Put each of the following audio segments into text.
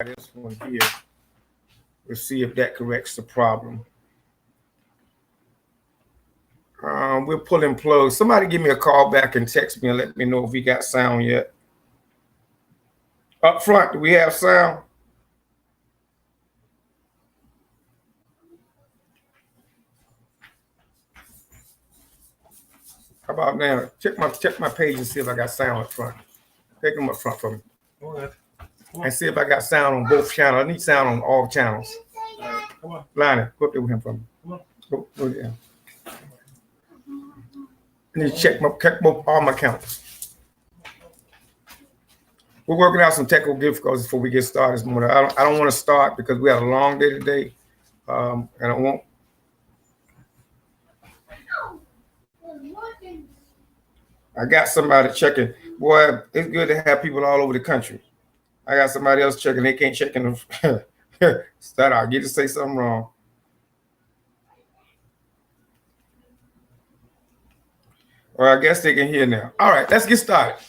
this one here. We'll see if that corrects the problem. We're pulling plugs. Somebody give me a call back and text me and let me know if we got sound yet. Up front, do we have sound? How about now? Check my page and see if I got sound up front. Take them up front for me. Okay. And see if I got sound on both channels. I need sound on all channels. Come on. Lionel, go up there with him for me. Come on. Go there. I need to check all my counts. We're working out some technical difficulties before we get started this morning. I don't want to start because we had a long day today, and I won't. I got somebody checking. Boy, it's good to have people all over the country. I got somebody else checking. They can't check in. Start out. Get to say something wrong. Well, I guess they can hear now. All right, let's get started.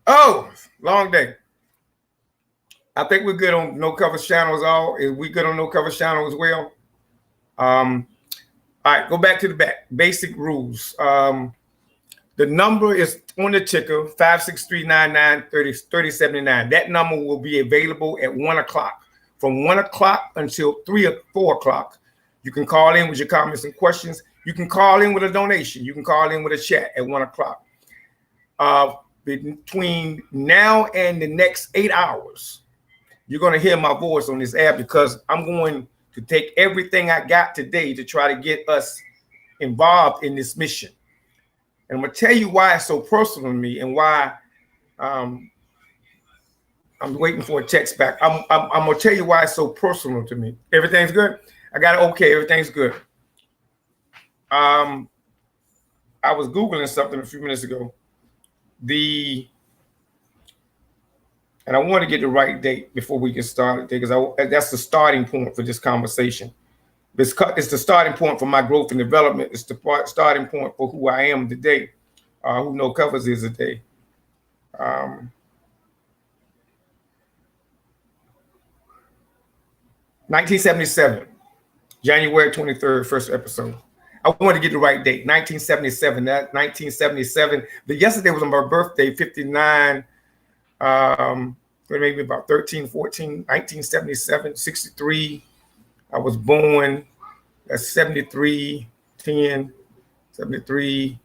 Oh, long day. I think we're good on no cover channels. Is we good on no cover channel as well? All right, go back to the basic rules. The number is on the ticker 563993079. That number will be available at 1 o'clock. From 1 o'clock until 3 or 4 o'clock. You can call in with your comments and questions. You can call in with a donation. You can call in with a chat at 1 o'clock. Between now and the next 8 hours, you're going to hear my voice on this app because I'm going to take everything I got today to try to get us involved in this mission. And I'm going to tell you why it's so personal to me and why I'm waiting for a text back. I'm going to tell you why it's so personal to me. Everything's good? I got it okay. Everything's good. I was Googling something a few minutes ago. And I want to get the right date before we get started because that's the starting point for this conversation. It's the starting point for my growth and development. It's the starting point for who I am today, who No Covers is today. 1977, January 23rd, first episode. I wanted to get the right date, 1977. That 1977. But yesterday was my birthday, 59. Maybe about 13, 14, 1977, 63. I was born. That's 73, 10, 73,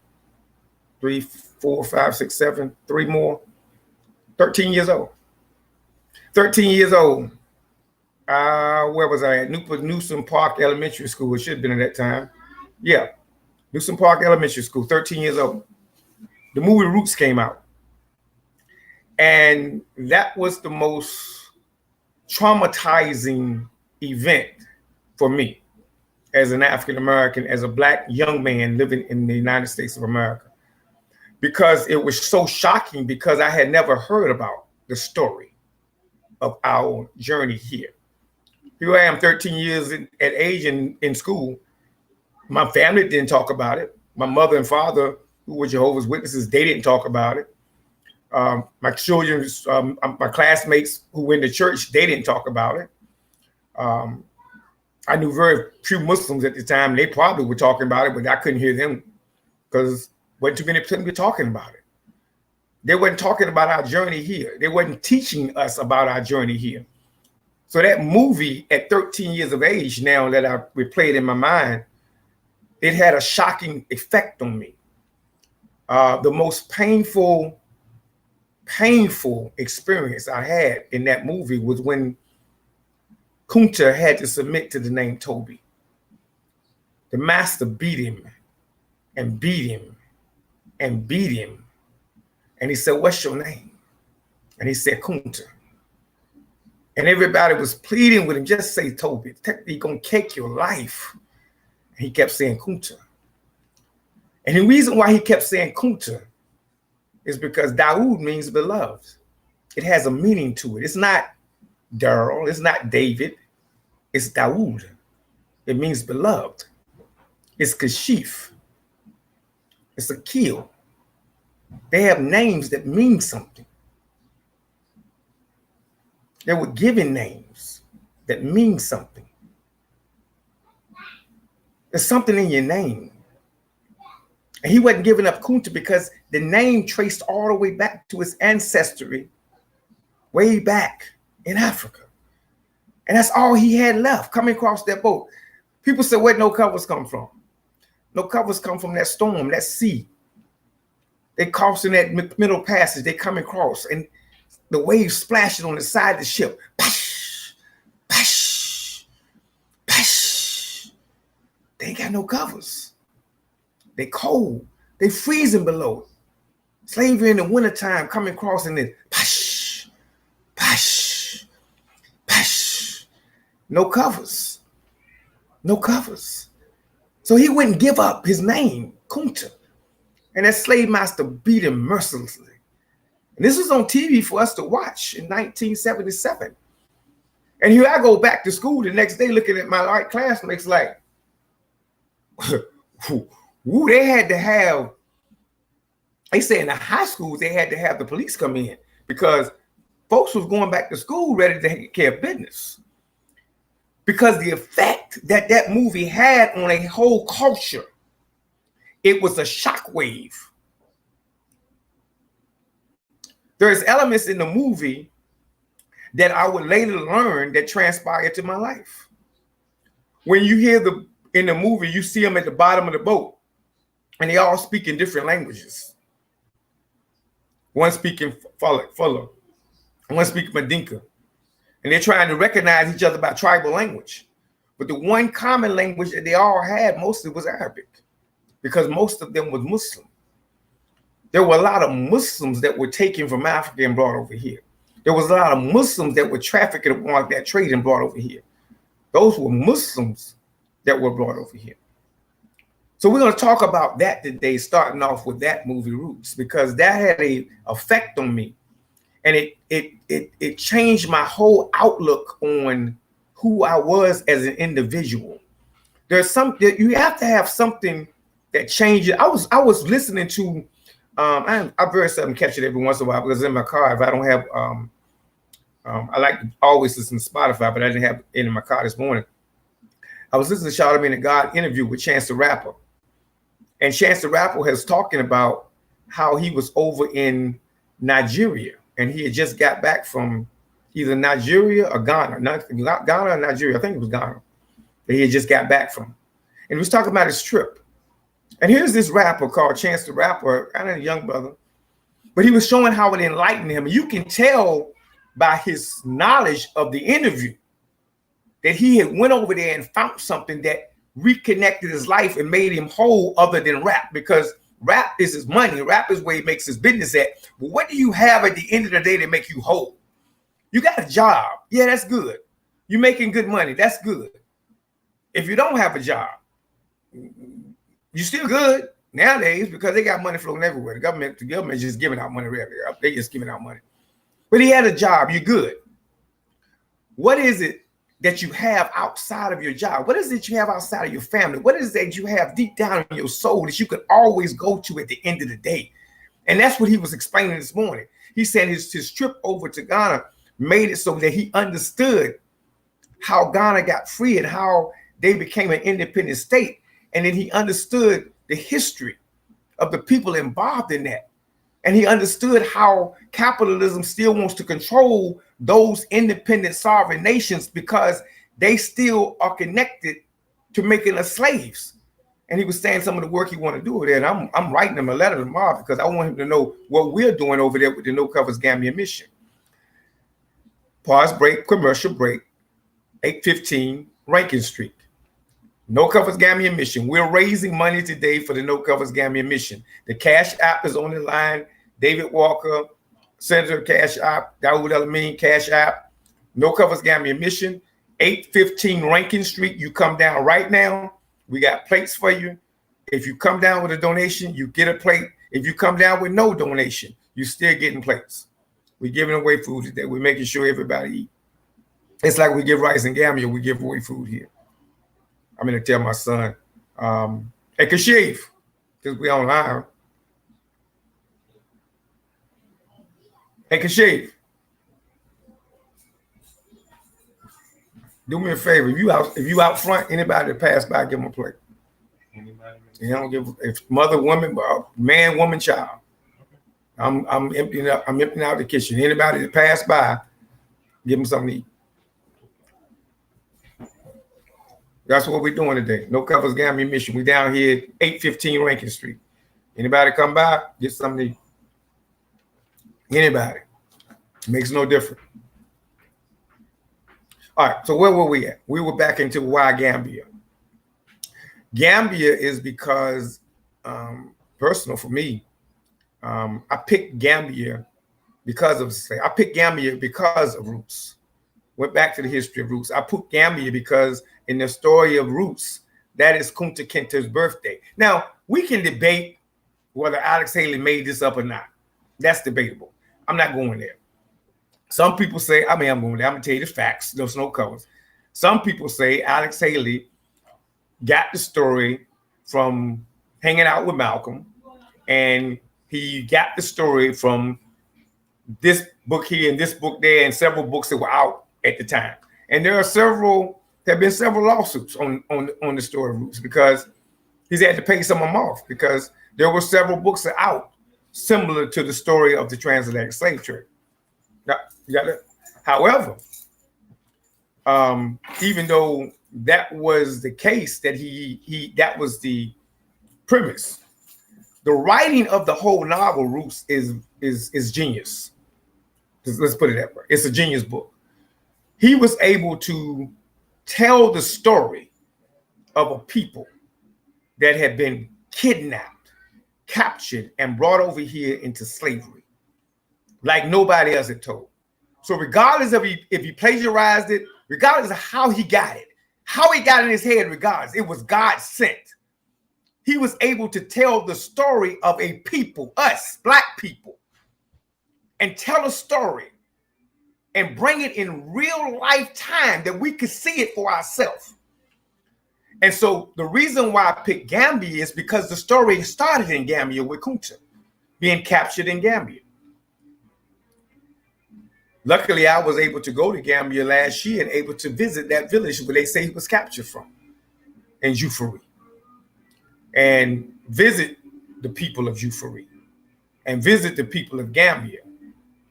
3, 4, 5, 6, 7, 3 more. 13 years old. 13 years old. Where was I at? Newsom Park Elementary School. It should have been at that time. Yeah. Newsom Park Elementary School, 13 years old. The movie Roots came out. And that was the most traumatizing event for me as an African American, as a Black young man living in the United States of America. Because it was so shocking because I had never heard about the story of our journey here. Here I am 13 years at age in school. My family didn't talk about it. My mother and father, who were Jehovah's Witnesses, they didn't talk about it. My children, my classmates who went to church, they didn't talk about it. I knew very few Muslims at the time. They probably were talking about it, but I couldn't hear them because wasn't too many people talking about it. They weren't talking about our journey here. They weren't teaching us about our journey here. So that movie at 13 years of age now that I replayed in my mind, it had a shocking effect on me. The most painful experience I had in that movie was when Kunta had to submit to the name Toby. The master beat him and beat him and beat him. And he said, "What's your name?" And he said, "Kunta." And everybody was pleading with him, "Just say Toby. He's going to take your life." And he kept saying Kunta. And the reason why he kept saying Kunta is because Daoud means beloved. It has a meaning to it. It's not Daryl. It's not David. It's Daoud. It means beloved. It's Kashif. It's Akil. They have names that mean something. They were given names that mean something. There's something in your name. And he wasn't giving up Kunta because the name traced all the way back to his ancestry, way back in Africa. And that's all he had left coming across that boat. People said, where'd no covers come from? No covers come from that storm, that sea. They crossing that middle passage. They come across, and the waves splashing on the side of the ship. Pash, pash, pash. They ain't got no covers. They cold. They freezing below. Slavery in the wintertime coming across, and then pash, pash, pash. No covers. No covers. So he wouldn't give up his name, Kunta. And that slave master beat him mercilessly. And this was on TV for us to watch in 1977. And here I go back to school the next day looking at my white classmates like, woo, they had to have, they say in the high schools, they had to have the police come in because folks was going back to school ready to take care of business. Because the effect that that movie had on a whole culture, it was a shockwave. There's elements in the movie that I would later learn that transpired to my life. When you hear in the movie, you see them at the bottom of the boat, and they all speak in different languages. One speaking Fuller, one speaking Mandinka, and they're trying to recognize each other by tribal language. But the one common language that they all had mostly was Arabic, because most of them was Muslim. There were a lot of Muslims that were taken from Africa and brought over here. There was a lot of Muslims that were trafficked on that trade and brought over here. Those were Muslims that were brought over here. So we're going to talk about that today, starting off with that movie Roots, because that had an effect on me. And it changed my whole outlook on who I was as an individual. There's something, you have to have something that changes. I was listening to, I very seldom catch it every once in a while because in my car, if I don't have, I like to always listen to Spotify, but I didn't have it in my car this morning. I was listening to Charlamagne the God interview with Chance the Rapper. And Chance the Rapper was talking about how he was over in Nigeria and he had just got back from either Nigeria or Ghana, Ghana or Nigeria. I think it was Ghana that he had just got back from. And he was talking about his trip. And here's this rapper called Chance the Rapper, kind of a young brother, but he was showing how it enlightened him. You can tell by his knowledge of the interview that he had went over there and found something that reconnected his life and made him whole other than rap, because rap is his money. Rap is where he makes his business at. But what do you have at the end of the day to make you whole? You got a job. Yeah, that's good. You're making good money. That's good. If you don't have a job, you're still good nowadays because they got money flowing everywhere. The government is just giving out money everywhere. They just giving out money. But he had a job. You're good. What is it that you have outside of your job? What is it you have outside of your family? What is it that you have deep down in your soul that you could always go to at the end of the day? And that's what he was explaining this morning. He said his trip over to Ghana made it so that he understood how Ghana got free and how they became an independent state. And then he understood the history of the people involved in that. And he understood how capitalism still wants to control those independent sovereign nations because they still are connected to making us slaves. And he was saying some of the work he wanted to do over there. And I'm writing him a letter tomorrow because I want him to know what we're doing over there with the No Covers Gambian mission. Pause break, commercial break, 8:15 Rankin Street. No Covers Gambian mission. We're raising money today for the No Covers Gambian mission. The Cash App is on the line. David Walker, Senator Cash App, Dawood El-Amin Cash App, No Covers Gambian mission, 815 Rankin Street. You come down right now. We got plates for you. If you come down with a donation, you get a plate. If you come down with no donation, you're still getting plates. We're giving away food today. We're making sure everybody eat. It's like we give rice and Gambia, we give away food here. I'm going to tell my son, hey, Kashif, because we online. Hey, Kashif. Do me a favor. If you out front, anybody that pass by, give them a plate. Anybody? You don't give if mother, woman, man, woman, child. I'm emptying out. I'm emptying out the kitchen. Anybody that pass by, give them something to eat. That's what we're doing today. No Covers Gambian Mission. We down here at 815 Rankin Street. Anybody come by, get something to eat. Anybody. Makes no difference. All right, so where were we at? We were back into why Gambia. Gambia is because, personal for me, I picked Gambia because of slavery. I picked Gambia because of roots. Went back to the history of roots. I put Gambia because in the story of roots, that is Kunta Kinte's birthday. Now, we can debate whether Alex Haley made this up or not. That's debatable. I'm not going there. Some people say, I'm going there. I'm going to tell you the facts. There's no covers. Some people say Alex Haley got the story from hanging out with Malcolm, and he got the story from this book here and this book there and several books that were out at the time. And there have been several lawsuits on the story of roots because he's had to pay some of them off because there were several books out similar to the story of the transatlantic slave trade. Now, you got it. However, even though that was the case, that that was the premise, the writing of the whole novel Roots is genius. Let's put it that way. It's a genius book. He was able to tell the story of a people that had been kidnapped, captured, and brought over here into slavery like nobody else had told. So regardless of if he plagiarized it, regardless of how he got it in his head, regardless, it was God sent. He was able to tell the story of a people, us, Black people, and tell a story and bring it in real life time that we could see it for ourselves. And so the reason why I picked Gambia is because the story started in Gambia with Kunta being captured in Gambia. Luckily, I was able to go to Gambia last year and able to visit that village where they say he was captured from in Jufuri, and visit the people of Jufuri and visit the people of Gambia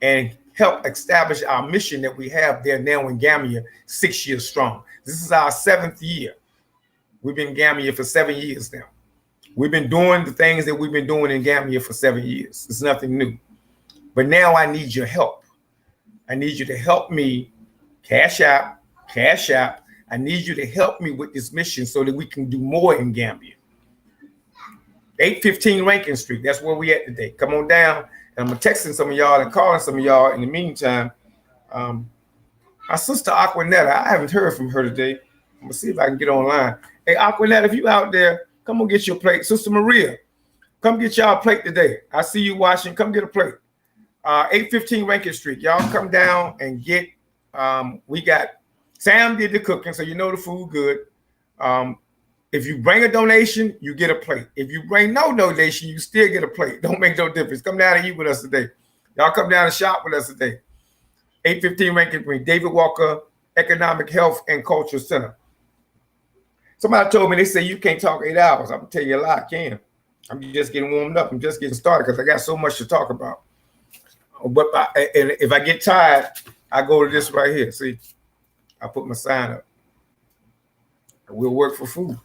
and help establish our mission that we have there now in Gambia 6 years strong. This is our 7th year. We've been in Gambia for 7 years now. We've been doing the things that we've been doing in Gambia for 7 years. It's nothing new. But now I need your help. I need you to help me cash out. I need you to help me with this mission so that we can do more in Gambia. 815 Rankin Street. That's where we at today. Come on down. And I'm texting some of y'all and calling some of y'all. In the meantime, my sister Aquanetta, I haven't heard from her today. I'm gonna see if I can get online. Hey, Aquanetta, if you out there, come on get your plate. Sister Maria, come get y'all a plate today. I see you watching. Come get a plate. 815 Rankin Street. Y'all come down and get. We got Sam did the cooking, so you know the food good. If you bring a donation, you get a plate. If you bring no donation, you still get a plate. Don't make no difference. Come down and eat with us today. Y'all come down and shop with us today. 815 Rankin Street, David Walker Economic Health and Culture Center. Somebody told me, they say you can't talk 8 hours. I'm gonna tell you a lie, I can. I'm just getting warmed up. I'm just getting started because I got so much to talk about. But and if I get tired, I go to this right here. See, I put my sign up. We'll work for food.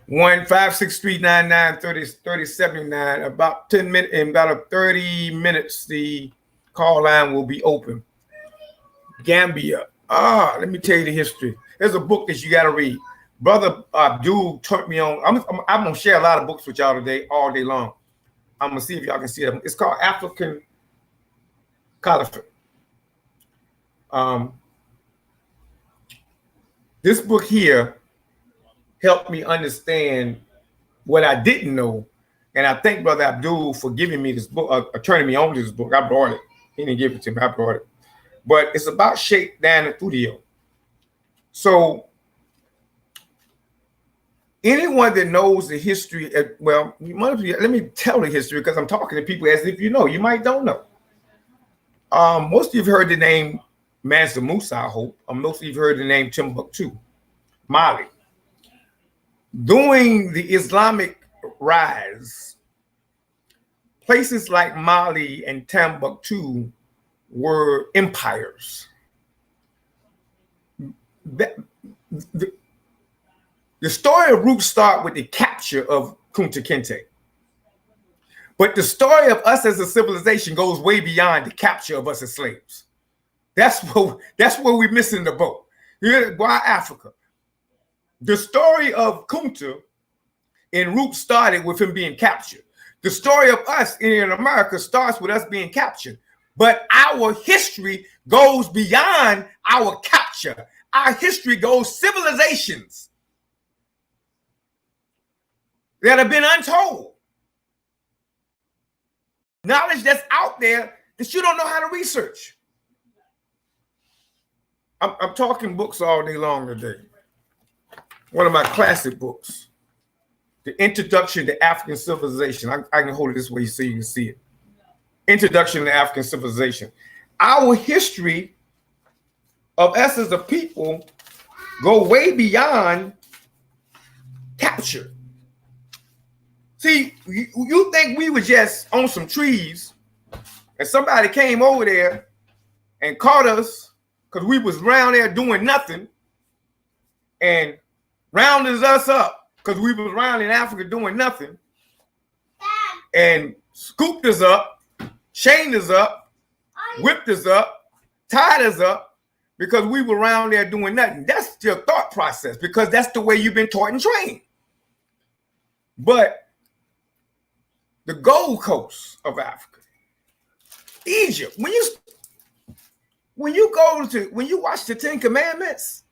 1-563-99-3079. About 10 minutes, in about 30 minutes, the call line will be open. Gambia. Let me tell you the history. There's a book that you got to read. Brother Abdul turned me on. I'm going to share a lot of books with y'all today, all day long. I'm going to see if y'all can see them. It's called African Caliphate. This book here helped me understand what I didn't know. And I thank Brother Abdul for giving me this book, turning me on to this book. I brought it. He didn't give it to me. I brought it. But it's about Sheikh Dan Thudio. So anyone that knows the history, well, let me tell the history because I'm talking to people as if you know. You might don't know. Most of you have heard the name Mansa Musa, I hope. Most of you have heard the name Timbuktu, Mali. During the Islamic rise, places like Mali and Timbuktu were empires. The story of roots start with the capture of Kunta Kinte. But the story of us as a civilization goes way beyond the capture of us as slaves. That's where we're missing the boat. Why Africa? The story of Kunta in roots started with him being captured. The story of us in America starts with us being captured. But our history goes beyond our capture. Our history goes civilizations that have been untold. Knowledge that's out there that you don't know how to research. I'm talking books all day long today. One of my classic books, The Introduction to African Civilization. I can hold it this way so you can see it. Introduction to African Civilization. Our history of us as a people go way beyond capture. See, you think we were just on some trees and somebody came over there and caught us because we was around there doing nothing and rounded us up because we was around in Africa doing nothing and scooped us up, chained us up, whipped us up, tied us up because we were around there doing nothing. That's your thought process because that's the way you've been taught and trained. But the Gold Coast of Africa, Egypt, when you watch the Ten Commandments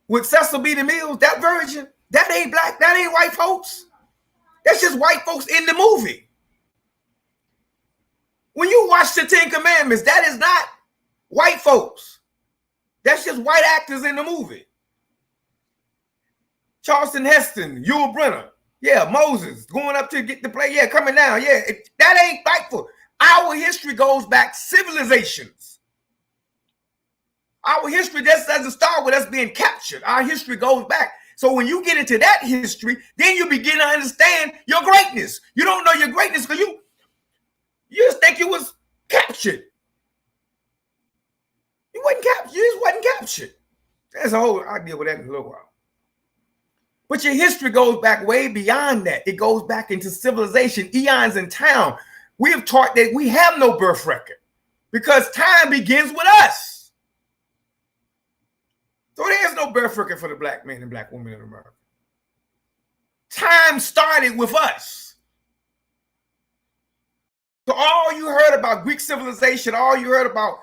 with Cecil B. DeMille, that version, that ain't black, that ain't white folks. That's just white folks in the movie. When you watch the Ten Commandments, that is not white folks. That's just white actors in the movie. Charleston Heston, Yul Brynner, yeah, Moses going up to get the play, yeah, coming down, yeah, that ain't white folks. Our history goes back civilizations. Our history just doesn't start with us being captured. Our history goes back. So when you get into that history, then you begin to understand your greatness. You don't know your greatness because you just think you was captured. You wasn't captured. You just wasn't captured. There's a whole, I'll deal with that in a little while. But your history goes back way beyond that. It goes back into civilization, eons in time. We have taught that we have no birth record because time begins with us. So there's no birth record for the black man and black woman in America. Time started with us. So all you heard about Greek civilization, all you heard about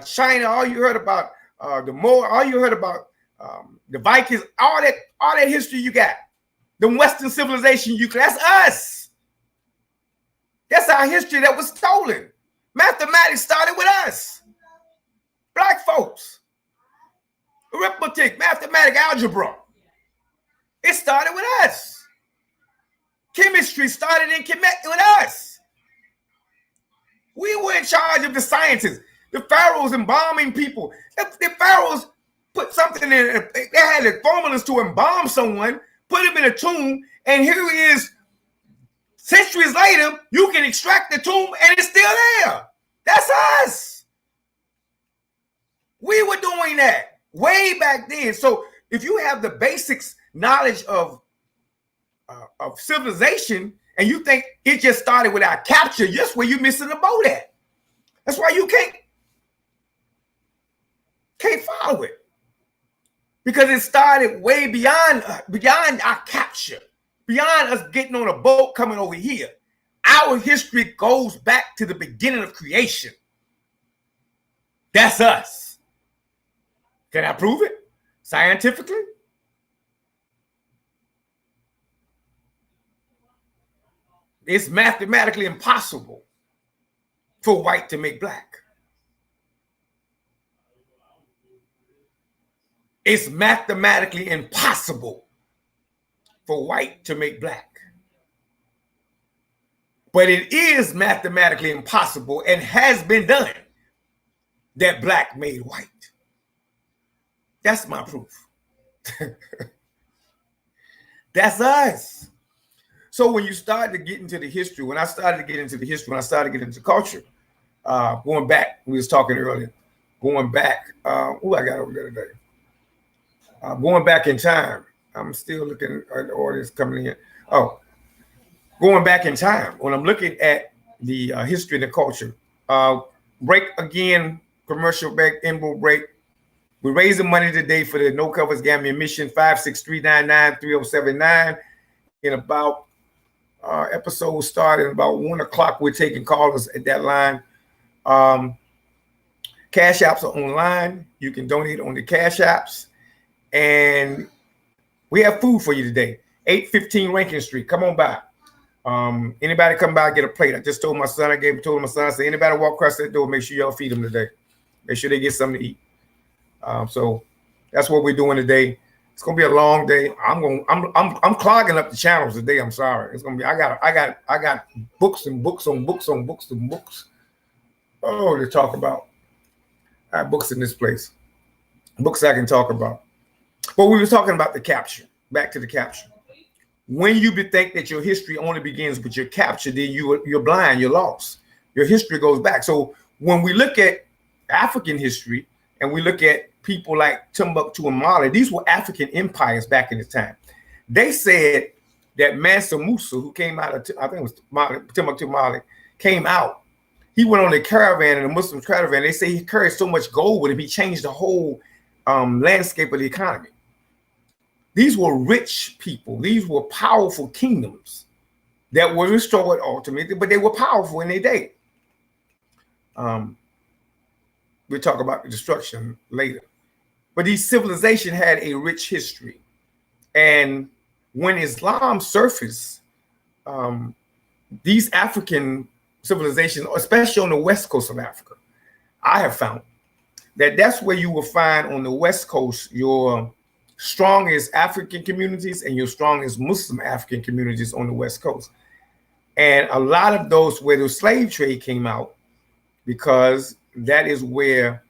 China, all you heard about the Moor, all you heard about the Vikings, all that history you got, the Western civilization that's us. That's our history that was stolen. Mathematics started with us. Black folks. Arithmetic, mathematics, algebra. It started with us. Chemistry started with us. We were in charge of the sciences. The pharaohs embalming people. The pharaohs put something in, they had the formulas to embalm someone, put him in a tomb, and here he is. Centuries later, you can extract the tomb and it's still there. That's us. We were doing that way back then. So if you have the basics knowledge of civilization and you think it just started with our capture, just where you're missing the boat at. That's why you can't follow it. Because it started way beyond our capture. Beyond us getting on a boat coming over here. Our history goes back to the beginning of creation. That's us. Can I prove it scientifically? It's mathematically impossible for white to make black. It's mathematically impossible for white to make black. But it is mathematically impossible and has been done that black made white. That's my proof. That's us. So when you start to get into the history, when I started to get into the history, when I started to get into culture, going back, we was talking earlier, going back, who I got over there today? Going back in time. I'm still looking at the audience coming in. Oh, going back in time. When I'm looking at the history and the culture, break again, commercial break, info break. We're raising money today for the No Covers Gambian mission, 563993079. In about episode starting about 1 o'clock, we're taking callers at that line. Cash apps are online. You can donate on the cash apps. And we have food for you today. 815 Rankin Street. Come on by. Anybody come by, get a plate. I just told my son, told my son, I said, anybody walk across that door, make sure y'all feed them today. Make sure they get something to eat. So that's what we're doing today. It's gonna be a long day. I'm clogging up the channels today. I'm sorry. It's gonna be. I got books and books on books on books and books. Oh, to talk about. I have books in this place. Books I can talk about. But we were talking about the capture. Back to the capture. When you think that your history only begins with your capture, then you're blind. You're lost. Your history goes back. So when we look at African history and we look at people like Timbuktu and Mali, these were African empires back in the time. They said that Mansa Musa, who came out of, I think it was Mali, Timbuktu Mali, came out. He went on a caravan, and a Muslim caravan. They say he carried so much gold with him, he changed the whole landscape of the economy. These were rich people. These were powerful kingdoms that were restored ultimately, but they were powerful in their day. We'll talk about the destruction later. But these civilizations had a rich history. And when Islam surfaced, these African civilizations, especially on the west coast of Africa, I have found that that's where you will find on the west coast your strongest African communities and your strongest Muslim African communities on the west coast. And a lot of those where the slave trade came out, because that is where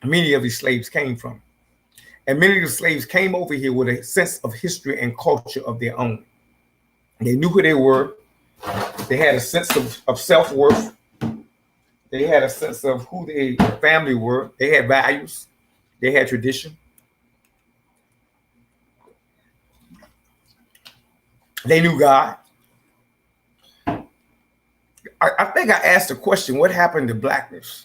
many of these slaves came from. And many of the slaves came over here with a sense of history and culture of their own. They knew who they were. They had a sense of self-worth. They had a sense of who their family were. They had values. They had tradition. They knew God. I think I asked a question, what happened to blackness?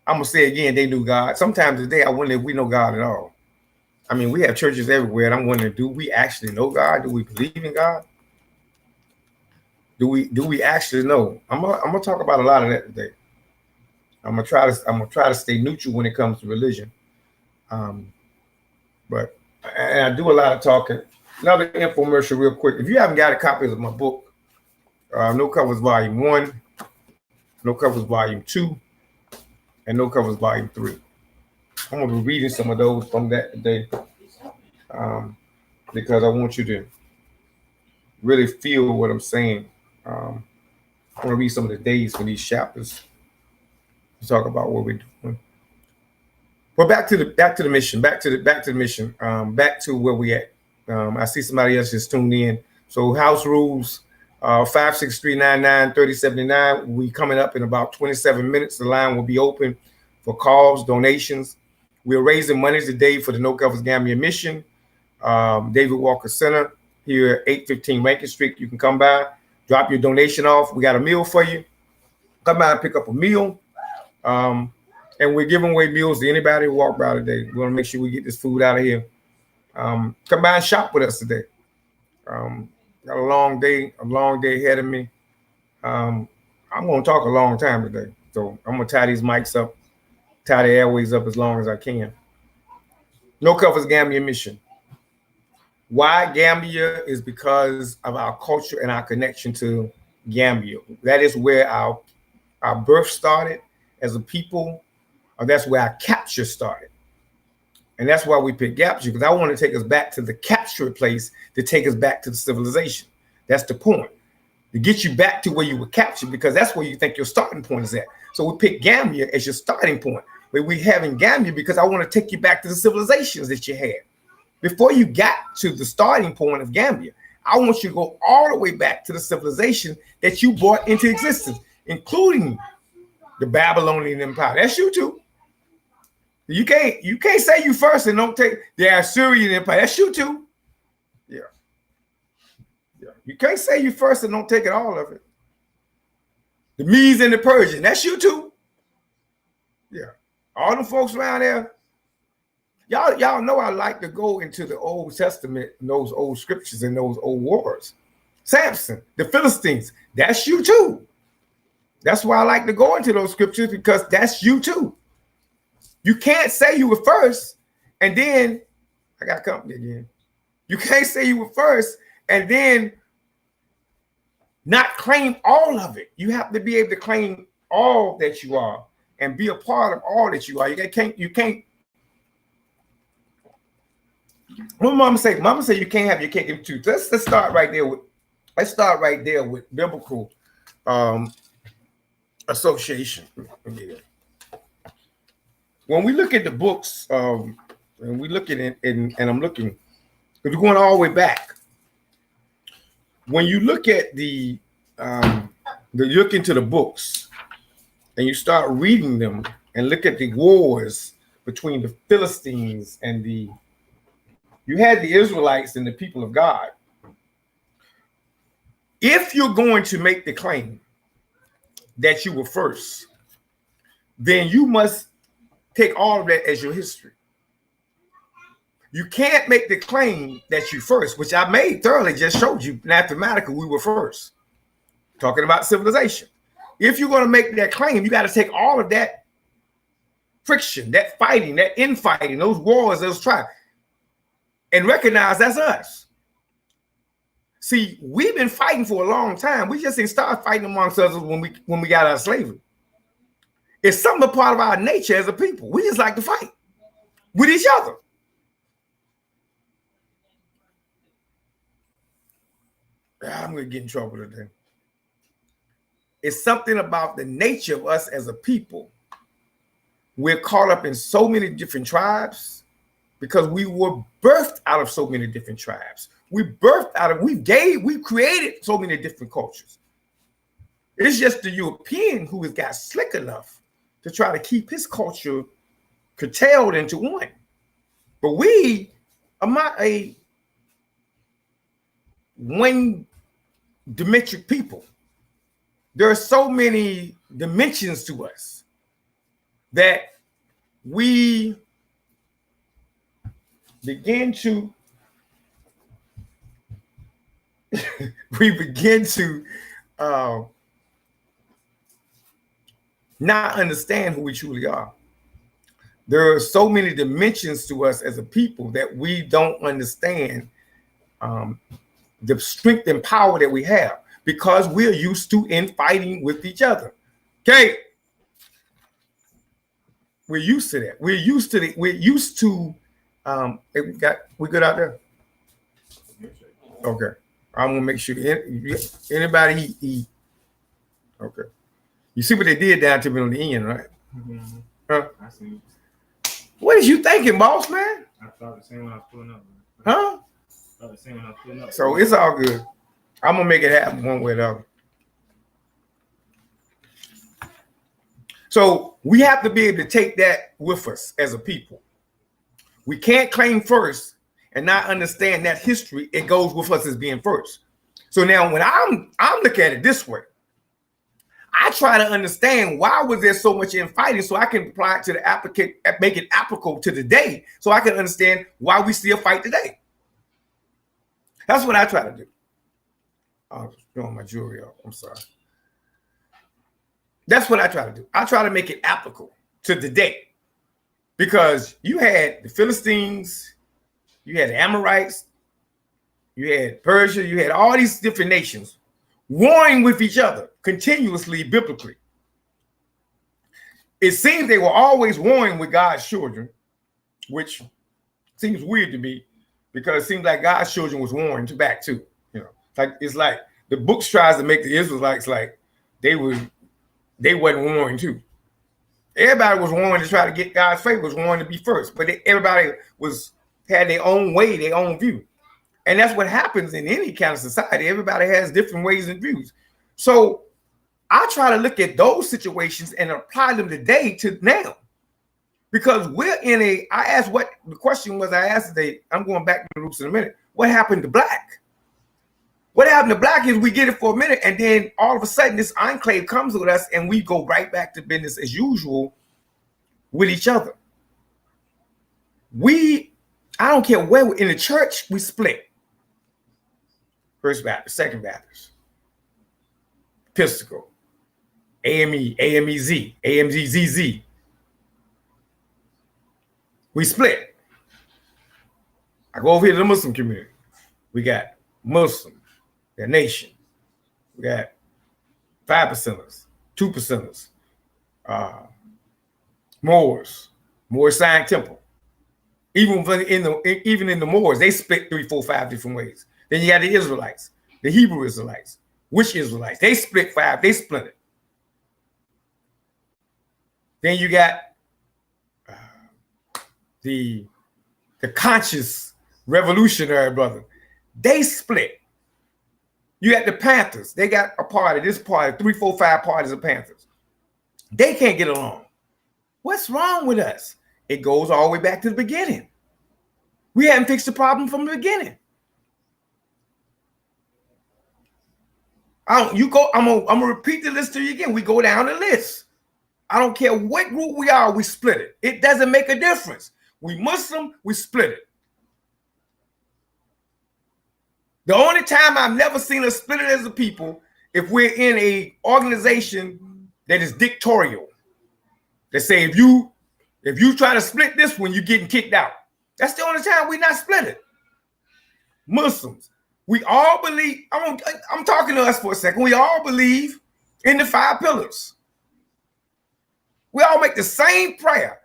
I'm going to say again, they knew God. Sometimes today, I wonder if we know God at all. I mean, we have churches everywhere, and I'm wondering, do we actually know God? Do we believe in God? Do we actually know? I'm gonna talk about a lot of that today. I'm gonna try to stay neutral when it comes to religion. But I do a lot of talking. Another infomercial real quick. If you haven't got a copy of my book, No Covers Volume 1, No Covers Volume 2, and No Covers Volume 3. I'm going to be reading some of those from that today because I want you to really feel what I'm saying. I want to read some of the days for these chapters to talk about what we're doing. But back to the mission, back to the mission, back to where we at. I see somebody else just tuned in. So house rules, 563993079. We coming up in about 27 minutes. The line will be open for calls, donations. We're raising money today for the No Covers Gambian mission. David Walker Center here at 815 Rankin Street. You can come by, drop your donation off. We got a meal for you. Come by and pick up a meal. And we're giving away meals to anybody who walk by today. We want to make sure we get this food out of here. Come by and shop with us today. Got a long day ahead of me. I'm going to talk a long time today. So I'm going to tie these mics up, tie the airways up as long as I can. No Covers Gambian mission. Why Gambia is because of our culture and our connection to Gambia. That is where our birth started as a people. That's where our capture started. And that's why we picked capture, because I want to take us back to the capture place to take us back to the civilization. That's the point. to get you back to where you were captured, because that's where you think your starting point is at. So we pick Gambia as your starting point. But we having Gambia because I want to take you back to the civilizations that you had. Before you got to the starting point of Gambia, I want you to go all the way back to the civilization that you brought into existence, including the Babylonian Empire. That's you too. You can't say you first and don't take the Assyrian Empire. That's you too. Yeah. You can't say you first and don't take it all of it. The Medes and the Persian. That's you too. Yeah. All the folks around there. Y'all know I like to go into the Old Testament and those old scriptures and those old wars. Samson, the Philistines, that's you too. That's why I like to go into those scriptures, because that's you too. You can't say you were first and then I got company again. You can't say you were first and then not claim all of it. You have to be able to claim all that you are and be a part of all that you are. You can't. What mama say? Mama say you can't have your cake and eat it too. Let's start right there with biblical association. Yeah. When we look at the books, and we look at it, and I'm looking, we're going all the way back. When you look at you look into the books, and you start reading them, and look at the wars between the Philistines and you had the Israelites and the people of God. If you're going to make the claim that you were first, then you must take all of that as your history. You can't make the claim that you first, which I made thoroughly, just showed you mathematically we were first. Talking about civilization. If you're going to make that claim, you got to take all of that friction, that fighting, that infighting, those wars, those tribes, and recognize that's us. See, we've been fighting for a long time. We just didn't start fighting amongst us when we got out of slavery. It's something a part of our nature as a people. We just like to fight with each other. I'm going to get in trouble today. It's something about the nature of us as a people. We're caught up in so many different tribes because we were birthed out of so many different tribes. We created so many different cultures. It's just the European who has got slick enough to try to keep his culture curtailed into one. But we are not a one dimensional people. There are so many dimensions to us that we begin to not understand who we truly are. There are so many dimensions to us as a people that we don't understand the strength and power that we have because we're used to infighting with each other. Okay. We're used to that. We're used to we good out there? Okay. I'm gonna make sure anybody eat. Okay. You see what they did down to me on the end, right? Mm-hmm. Huh? I see. What is you thinking, boss man? I thought the same when I was pulling up. Huh? I thought the same when I was pulling up. So it's all good. I'm gonna make it happen one way or the other. So we have to be able to take that with us as a people. We can't claim first and not understand that history. It goes with us as being first. So now when I'm looking at it this way, I try to understand why was there so much infighting so I can apply it to make it applicable to today so I can understand why we still fight today. That's what I try to do. I was throwing my jewelry off. I'm sorry. That's what I try to do. I try to make it applicable to today because you had the Philistines, you had the Amorites, you had Persia, you had all these different nations warring with each other continuously biblically. It seems they were always warring with God's children, which seems weird to me because it seems like God's children was warring back too. You know, it's like the books tries to make the Israelites like they wasn't warned too. Everybody was warned to try to get God's favor, was warned to be first, but everybody had their own way, their own view. And that's what happens in any kind of society. Everybody has different ways and views. So I try to look at those situations and apply them today to now. Because we're in I asked what the question was I asked today. I'm going back to the roots in a minute. What happened to black? What happened to black is we get it for a minute, and then all of a sudden this enclave comes with us, and we go right back to business as usual with each other. I don't care where in the church, we split. First Baptist, Second Baptist, Episcopal, AME, AMEZ, AMZZZ. We split. I go over here to the Muslim community. We got Muslim, their nation. We got 5%ers, 2%ers, Moors, Moorish Zion Temple. Even in the Moors, they split 3, 4, 5 different ways. Then you got the Israelites, the Hebrew Israelites. Which Israelites? They split 5. They split it. Then you got the conscious revolutionary brother. They split. You got the Panthers. They got a party, this party, 3, 4, 5 parties of Panthers. They can't get along. What's wrong with us? It goes all the way back to the beginning. We haven't fixed the problem from the beginning. I'm gonna repeat the list to you again. We go down the list. I don't care what group we are, we split it. It doesn't make a difference. We Muslim, we split it. The only time I've never seen us split it as a people, if we're in a organization that is dictatorial, that say if you try to split this one, you're getting kicked out. That's the only time we're not split it. Muslims, we all believe. I'm talking to us for a second. We all believe in the 5 pillars. We all make the same prayer.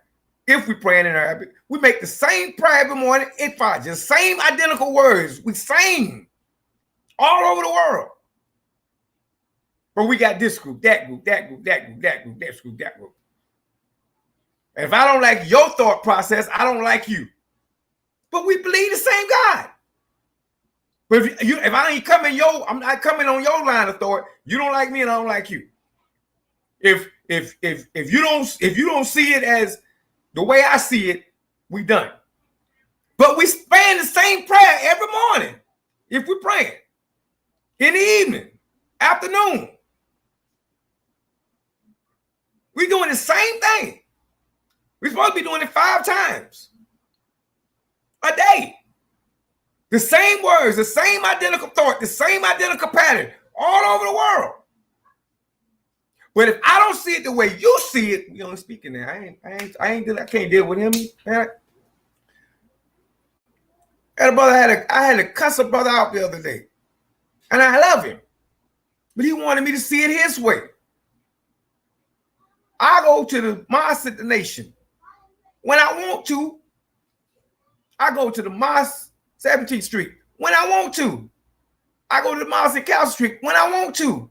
If we pray in Arabic, we make the same prayer every morning. It Fajr, same identical words. We sing all over the world. But we got this group, that group, that group, that group, that group, that group, that group. And if I don't like your thought process, I don't like you. But we believe the same God. But if I ain't coming I'm not coming on your line of thought. You don't like me, and I don't like you. If you don't see it as the way I see it, we done. But we praying the same prayer every morning. If we're praying in the evening, afternoon, we're doing the same thing. We're supposed to be doing it 5 times a day. The same words, the same identical thought, the same identical pattern all over the world. But if I don't see it the way you see it, you know, speaking there, I can't deal with him. Man. I had to cuss a brother out the other day, and I love him, but he wanted me to see it his way. I go to the mosque at the nation when I want to. I go to the mosque 17th Street when I want to. I go to the mosque at Cal Street when I want to.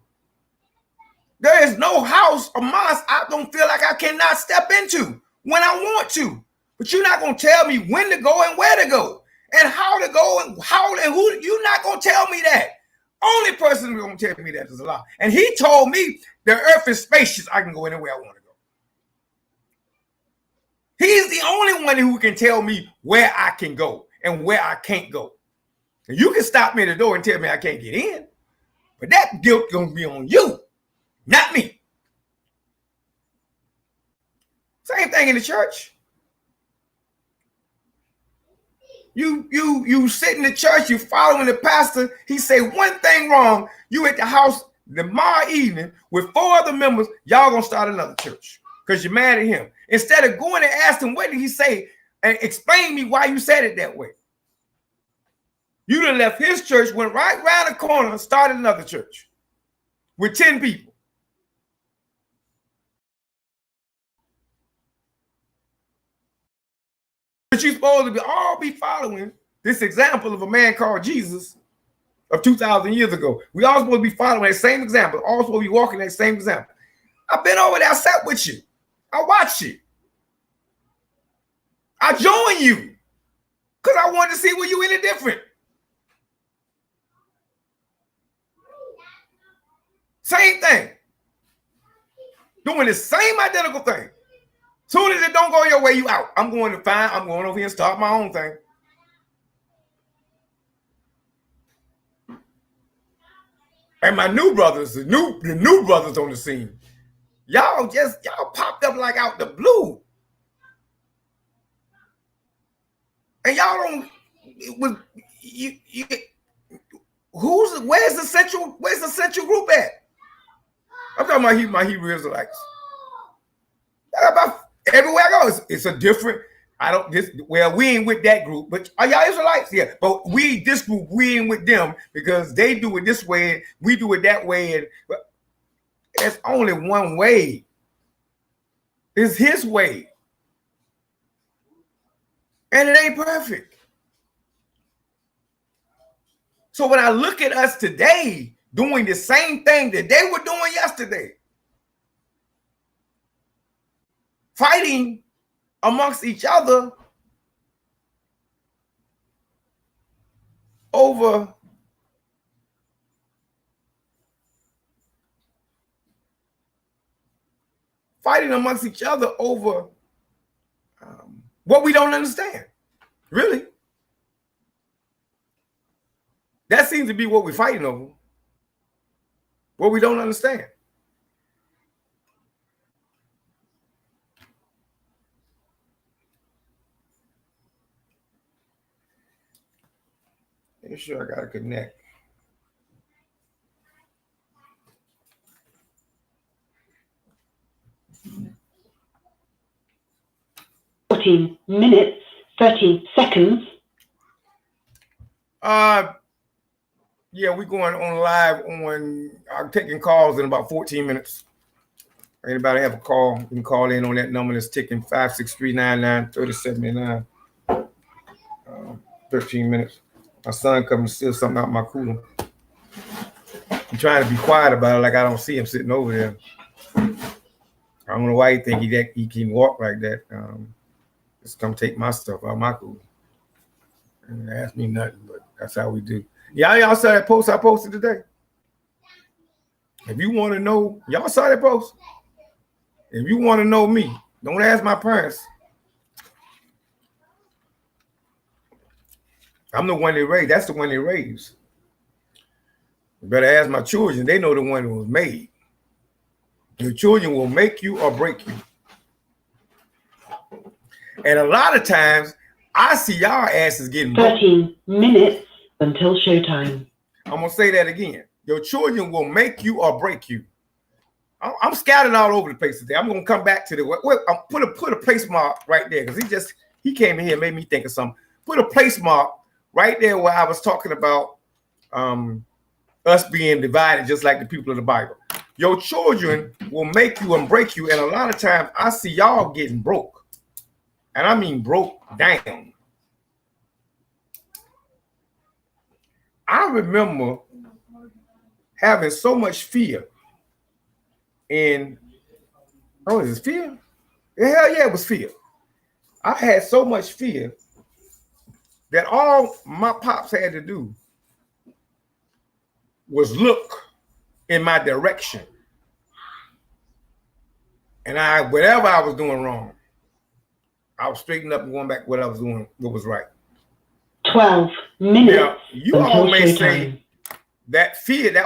There is no house or mosque I don't feel like I cannot step into when I want to. But you're not going to tell me when to go and where to go and how to go and who. You're not going to tell me that. Only person who's going to tell me that is Allah. And he told me the earth is spacious. I can go anywhere I want to go. He's the only one who can tell me where I can go and where I can't go. And you can stop me at the door and tell me I can't get in. But that guilt going to be on you. Not me. Same thing in the church. You sit in the church, you following the pastor. He say one thing wrong. You at the house tomorrow evening with 4 other members. Y'all gonna start another church because you're mad at him. Instead of going and asking what did he say and explain me why you said it that way. You done left his church, went right around the corner, started another church with 10 people. But you're supposed to all be following this example of a man called Jesus of 2,000 years ago. We all supposed to be following that same example. All supposed to be walking that same example. I've been over there. I sat with you. I watched you. I joined you because I wanted to see were you any different. Same thing. Doing the same identical thing. Soon as it don't go your way, you out. I'm going over here and start my own thing. And my new brothers, the new brothers on the scene, y'all popped up like out the blue. And y'all don't, where's the central group at? I'm talking about my Hebrew Israelites. About everywhere I go, it's a different, we ain't with that group, but are y'all Israelites? Yeah, but this group, we ain't with them because they do it this way and we do it that way. And there's only one way. It's his way. And it ain't perfect. So when I look at us today doing the same thing that they were doing yesterday, fighting amongst each other over what we don't understand. Really. That seems to be what we're fighting over. What we don't understand. Make sure I gotta connect. minutes, 30 seconds. Yeah, we're going on live I'm taking calls in about 14 minutes. Anybody have a call, you can call in on that number that's ticking 56399-3079. 13 minutes. My son come and steal something out my cooler. I'm trying to be quiet about it like I don't see him sitting over there. I don't know why he think he can walk like that. Just come take my stuff out my cooler. And ask me nothing, but that's how we do. Y'all saw that post I posted today? If you want to know, y'all saw that post? If you want to know me, don't ask my parents. I'm the one they raised. That's the one they raised. You better ask my children. They know the one who was made. Your children will make you or break you. And a lot of times, I see y'all asses getting 13 minutes until showtime. I'm going to say that again. Your children will make you or break you. I'm scattered all over the place today. I'm going to come back to put a place mark right there because he came in here and made me think of something. Put a place mark right there where I was talking about us being divided just like the people of the Bible. Your children will make you and break you. And a lot of times I see y'all getting broke. And I mean broke down. I remember having so much fear is it fear? Hell yeah, it was fear. I had so much fear that all my pops had to do was look in my direction. And whatever I was doing wrong, I was straightening up and going back what I was doing, what was right. 12 minutes. Now, you all may say that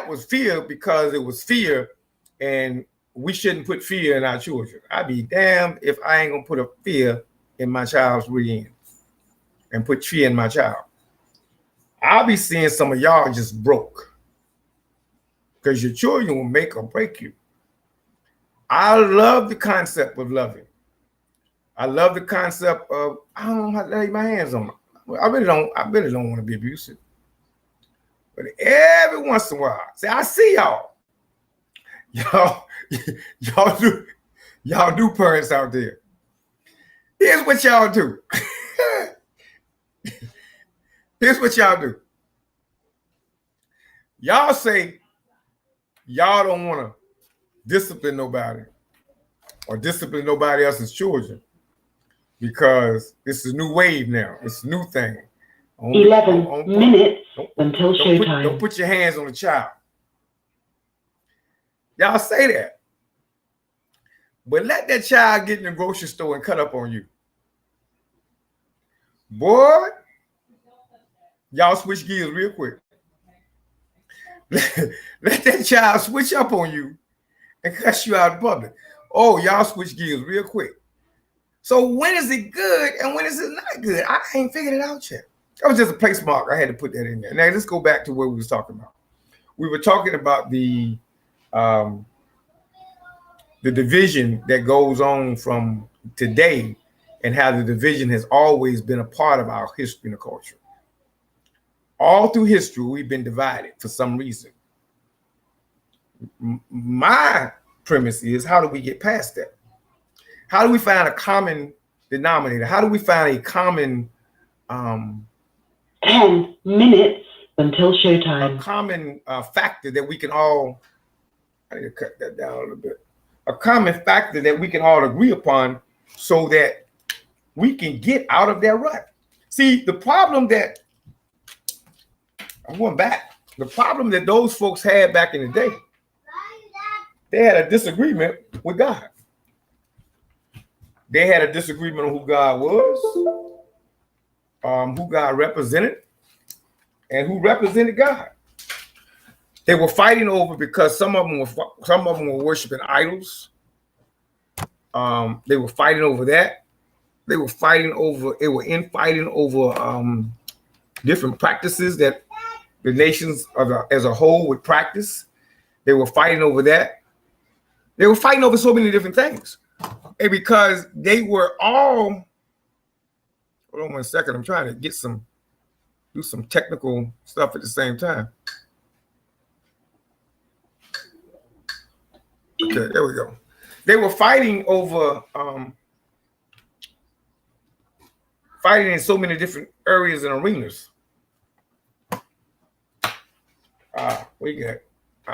was fear because it was fear and we shouldn't put fear in our children. I'd be damned if I ain't gonna put a fear in my child's rear end and put fear in my child. I'll be seeing some of y'all just broke because your children will make or break you. I love the concept of loving. I love the concept of I don't know how to lay my hands on them. I really don't want to be abusive. But every once in a while, I see y'all. Y'all do parents out there. Here's what y'all do. Here's what y'all do. Y'all say y'all don't want to discipline nobody or discipline nobody else's children because it's a new wave now. It's a new thing. 11 minutes until showtime. Don't put your hands on the child. Y'all say that. But let that child get in the grocery store and cut up on you. Boy, y'all switch gears real quick. Let that child switch up on you and cuss you out in public. Oh, y'all switch gears real quick. So when is it good and when is it not good? I ain't figured it out yet. That was just a place mark. I had to put that in there. Now let's go back to what we was talking about. We were talking about the division that goes on from today and how the division has always been a part of our history and culture. All through history, we've been divided for some reason. My premise is, how do we get past that? How do we find a common denominator? How do we find a common 10 minutes until showtime. A common factor that we can all, I need to cut that down a little bit. A common factor that we can all agree upon so that we can get out of that rut. See, the problem that, I'm going back, the problem that those folks had back in the day, they had a disagreement with God. They had a disagreement on who God was, who God represented, and who represented God. They were fighting over because some of them were worshiping idols. They were fighting over that. They were infighting over different practices that the nations as a whole would practice. They were fighting over that. They were fighting over so many different things. And because they were all, hold on 1 second, I'm trying to do some technical stuff at the same time. Okay, there we go. They were fighting over, fighting in so many different areas and arenas. I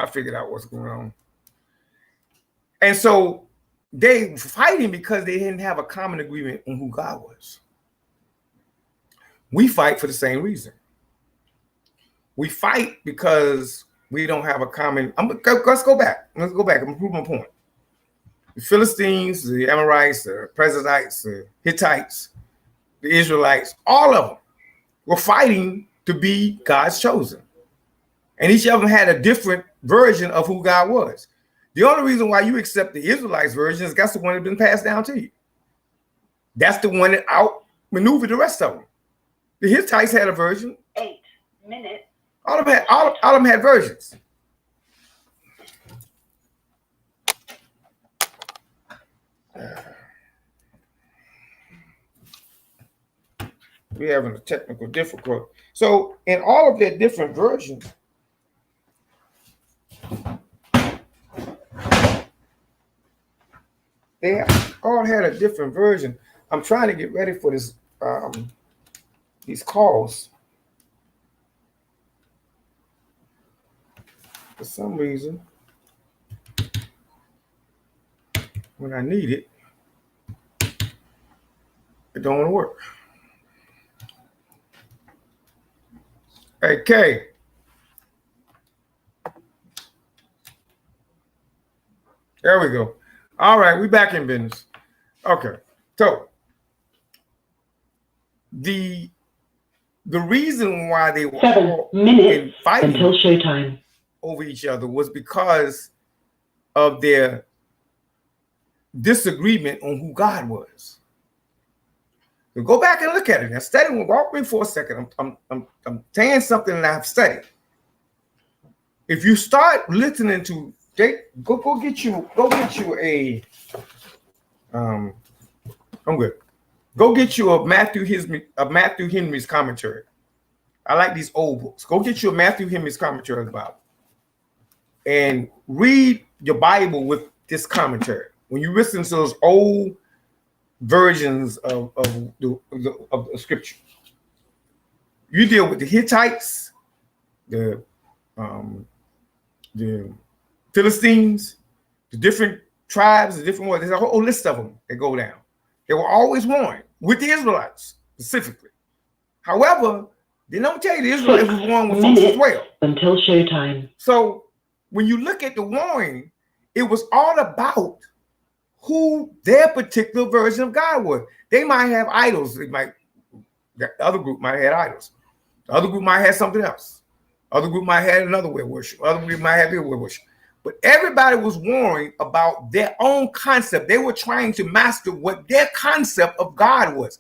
figured out what's going on. And so they were fighting because they didn't have a common agreement on who God was. We fight for the same reason. We fight because we don't have a common. Let's go back. I'm gonna prove my point. The Philistines, the Amorites, the Perizzites, the Hittites, the Israelites, all of them were fighting to be God's chosen. And each of them had a different version of who God was. The only reason why you accept the Israelites version is that's the one that's been passed down to you. That's the one that outmaneuvered the rest of them. The Hittites had a version. 8 minutes. All of them had versions. We're having a technical difficulty. So in all of their different versions, they all had a different version. I'm trying to get ready for this these calls. For some reason, when I need it, it don't want to work. Hey, Kay. There we go. All right, we back in business. Okay, so the reason why they were 7 minutes fighting until showtime over each other was because of their disagreement on who God was. So go back and look at it. Now, study. Walk me for a second. I'm saying something that I've studied. If you start listening to go get you a I'm good. Go get you a Matthew Henry's commentary. I like these old books. Go get you a Matthew Henry's commentary of the Bible and read your Bible with this commentary. When you listen to those old versions of the scripture, you deal with the Hittites, the the Philistines, the different tribes, the different ones. There's a whole list of them that go down. They were always warned with the Israelites specifically. However, they don't tell you the Israelites was warned with folks as well. Until showtime. So when you look at the warning, it was all about who their particular version of God was. They might have idols. The other group might have had idols. The other group might have something else. Other group might have another way of worship. Other group might have their way of worship. But everybody was warring about their own concept. They were trying to master what their concept of God was.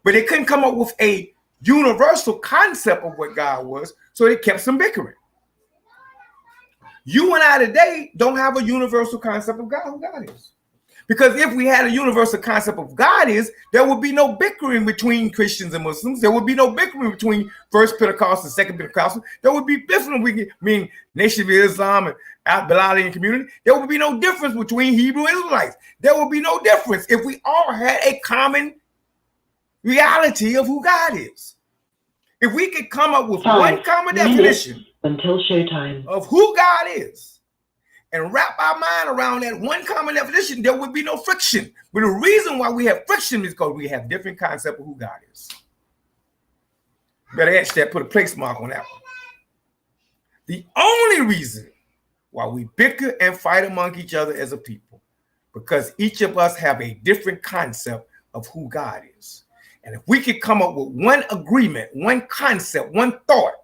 But they couldn't come up with a universal concept of what God was, so they kept some bickering. You and I today don't have a universal concept of God, who God is. Because if we had a universal concept of God is, there would be no bickering between Christians and Muslims. There would be no bickering between First Pentecostal and Second Pentecostal. There would be different, meaning Nation of Islam and Al-Bilalian community. There would be no difference between Hebrew Israelites. There would be no difference if we all had a common reality of who God is. If we could come up with one common definition until showtime of who God is, and wrap our mind around that one common definition, there would be no friction. But the reason why we have friction is because we have different concept of who God is. Better etch that, put a place mark on that one. The only reason why we bicker and fight among each other as a people, because each of us have a different concept of who God is. And if we could come up with one agreement, one concept, one thought,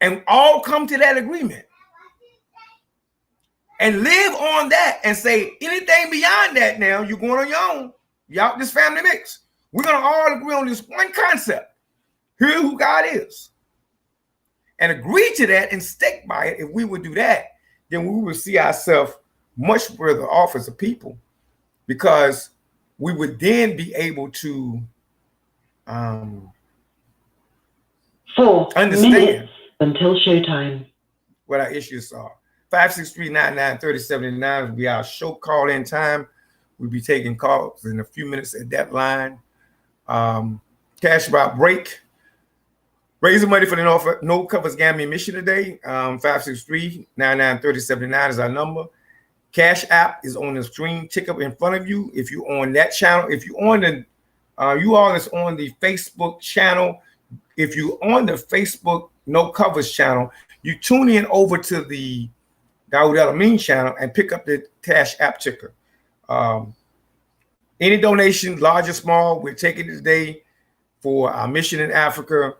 and all come to that agreement, and live on that and say anything beyond that, now you're going on your own. You're out this family mix. We're going to all agree on this one concept. Here's who God is. And agree to that and stick by it. If we would do that, then we would see ourselves much further off as a people, because we would then be able to 4 understand minutes until showtime. What our issues are. 563-99-3079 will be our show call-in time. We'll be taking calls in a few minutes at that line. Cash about break. Raising money for the No Covers Gambian mission today. 563-99-3079 is our number. Cash app is on the screen. Tick up in front of you. If you're on that channel, if you're on the, you all that's on the Facebook channel, if you're on the Facebook No Covers channel, you tune in over to the Dawood El-Amin channel and pick up the Cash app ticker. Any donation, large or small, we're taking it today for our mission in Africa.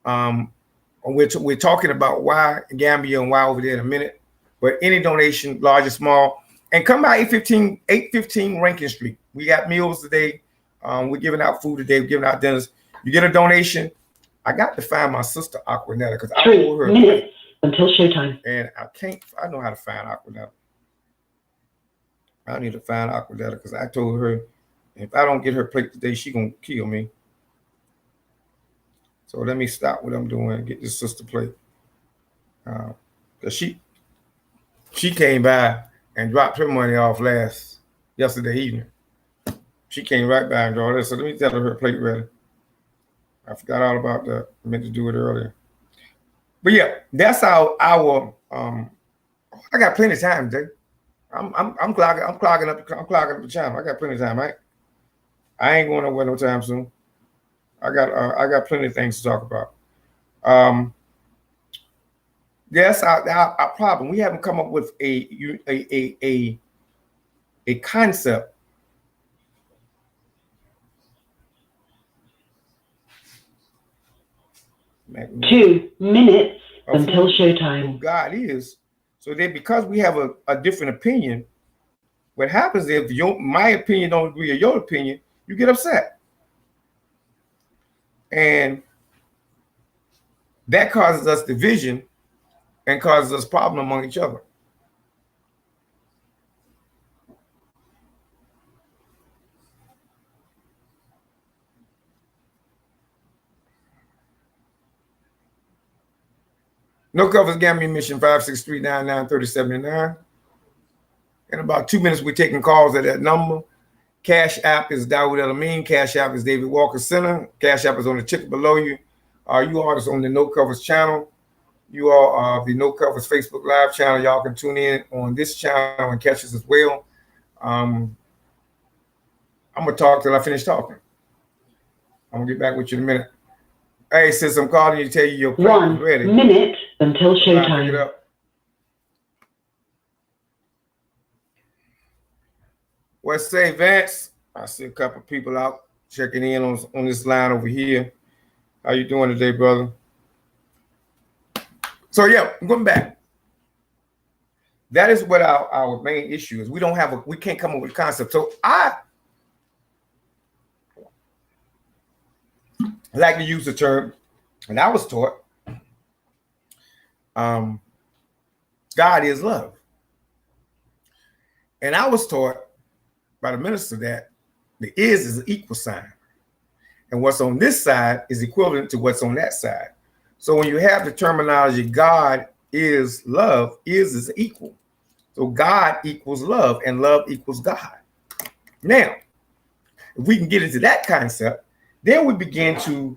We're talking about why Gambia and why over there in a minute. But any donation, large or small, and come by 815 Rankin Street. We got meals today. We're giving out food today. We're giving out dinners. You get a donation. I got to find my sister Aquanetta because I told her 3 minutes until showtime. And I know how to find Aquanetta. I need to find Aquanetta because I told her if I don't get her plate today, she gonna kill me. So let me stop what I'm doing and get this sister plate. Because she came by and dropped her money off yesterday evening. She came right by and dropped it. So let me tell her plate ready. I forgot all about that. I meant to do it earlier. But yeah, that's our I got plenty of time, Jay. I'm clogging up the time. I got plenty of time, right? I ain't going nowhere no time soon. I got plenty of things to talk about. That's our problem. We haven't come up with a concept. 2 minutes until showtime. Who God is. So then, because we have a different opinion, what happens if my opinion don't agree with your opinion, you get upset. And that causes us division and causes us problem among each other. No Covers Gambian mission 563-99-3079. In about 2 minutes, we're taking calls at that number. Cash app is Dawood El-Amin. Cash app is David Walker Center. Cash app is on the ticket below you. You are on the No Covers channel. You all, the No Covers Facebook Live channel, y'all can tune in on this channel and catch us as well. I'm gonna talk till I finish talking. I'm gonna get back with you in a minute. Hey, sis, I'm calling you to tell you your plate is ready. 1 minute until Pick it showtime. up. What say, Vance? I see a couple people out checking in on this line over here. How you doing today, brother? So yeah, I'm going back. That is what our main issue is. We can't come up with a concept. So I like to use the term, and I was taught, God is love. And I was taught by the minister that the is an equal sign. And what's on this side is equivalent to what's on that side. So when you have the terminology, God is love, is equal. So God equals love and love equals God. Now, if we can get into that concept, then we begin to...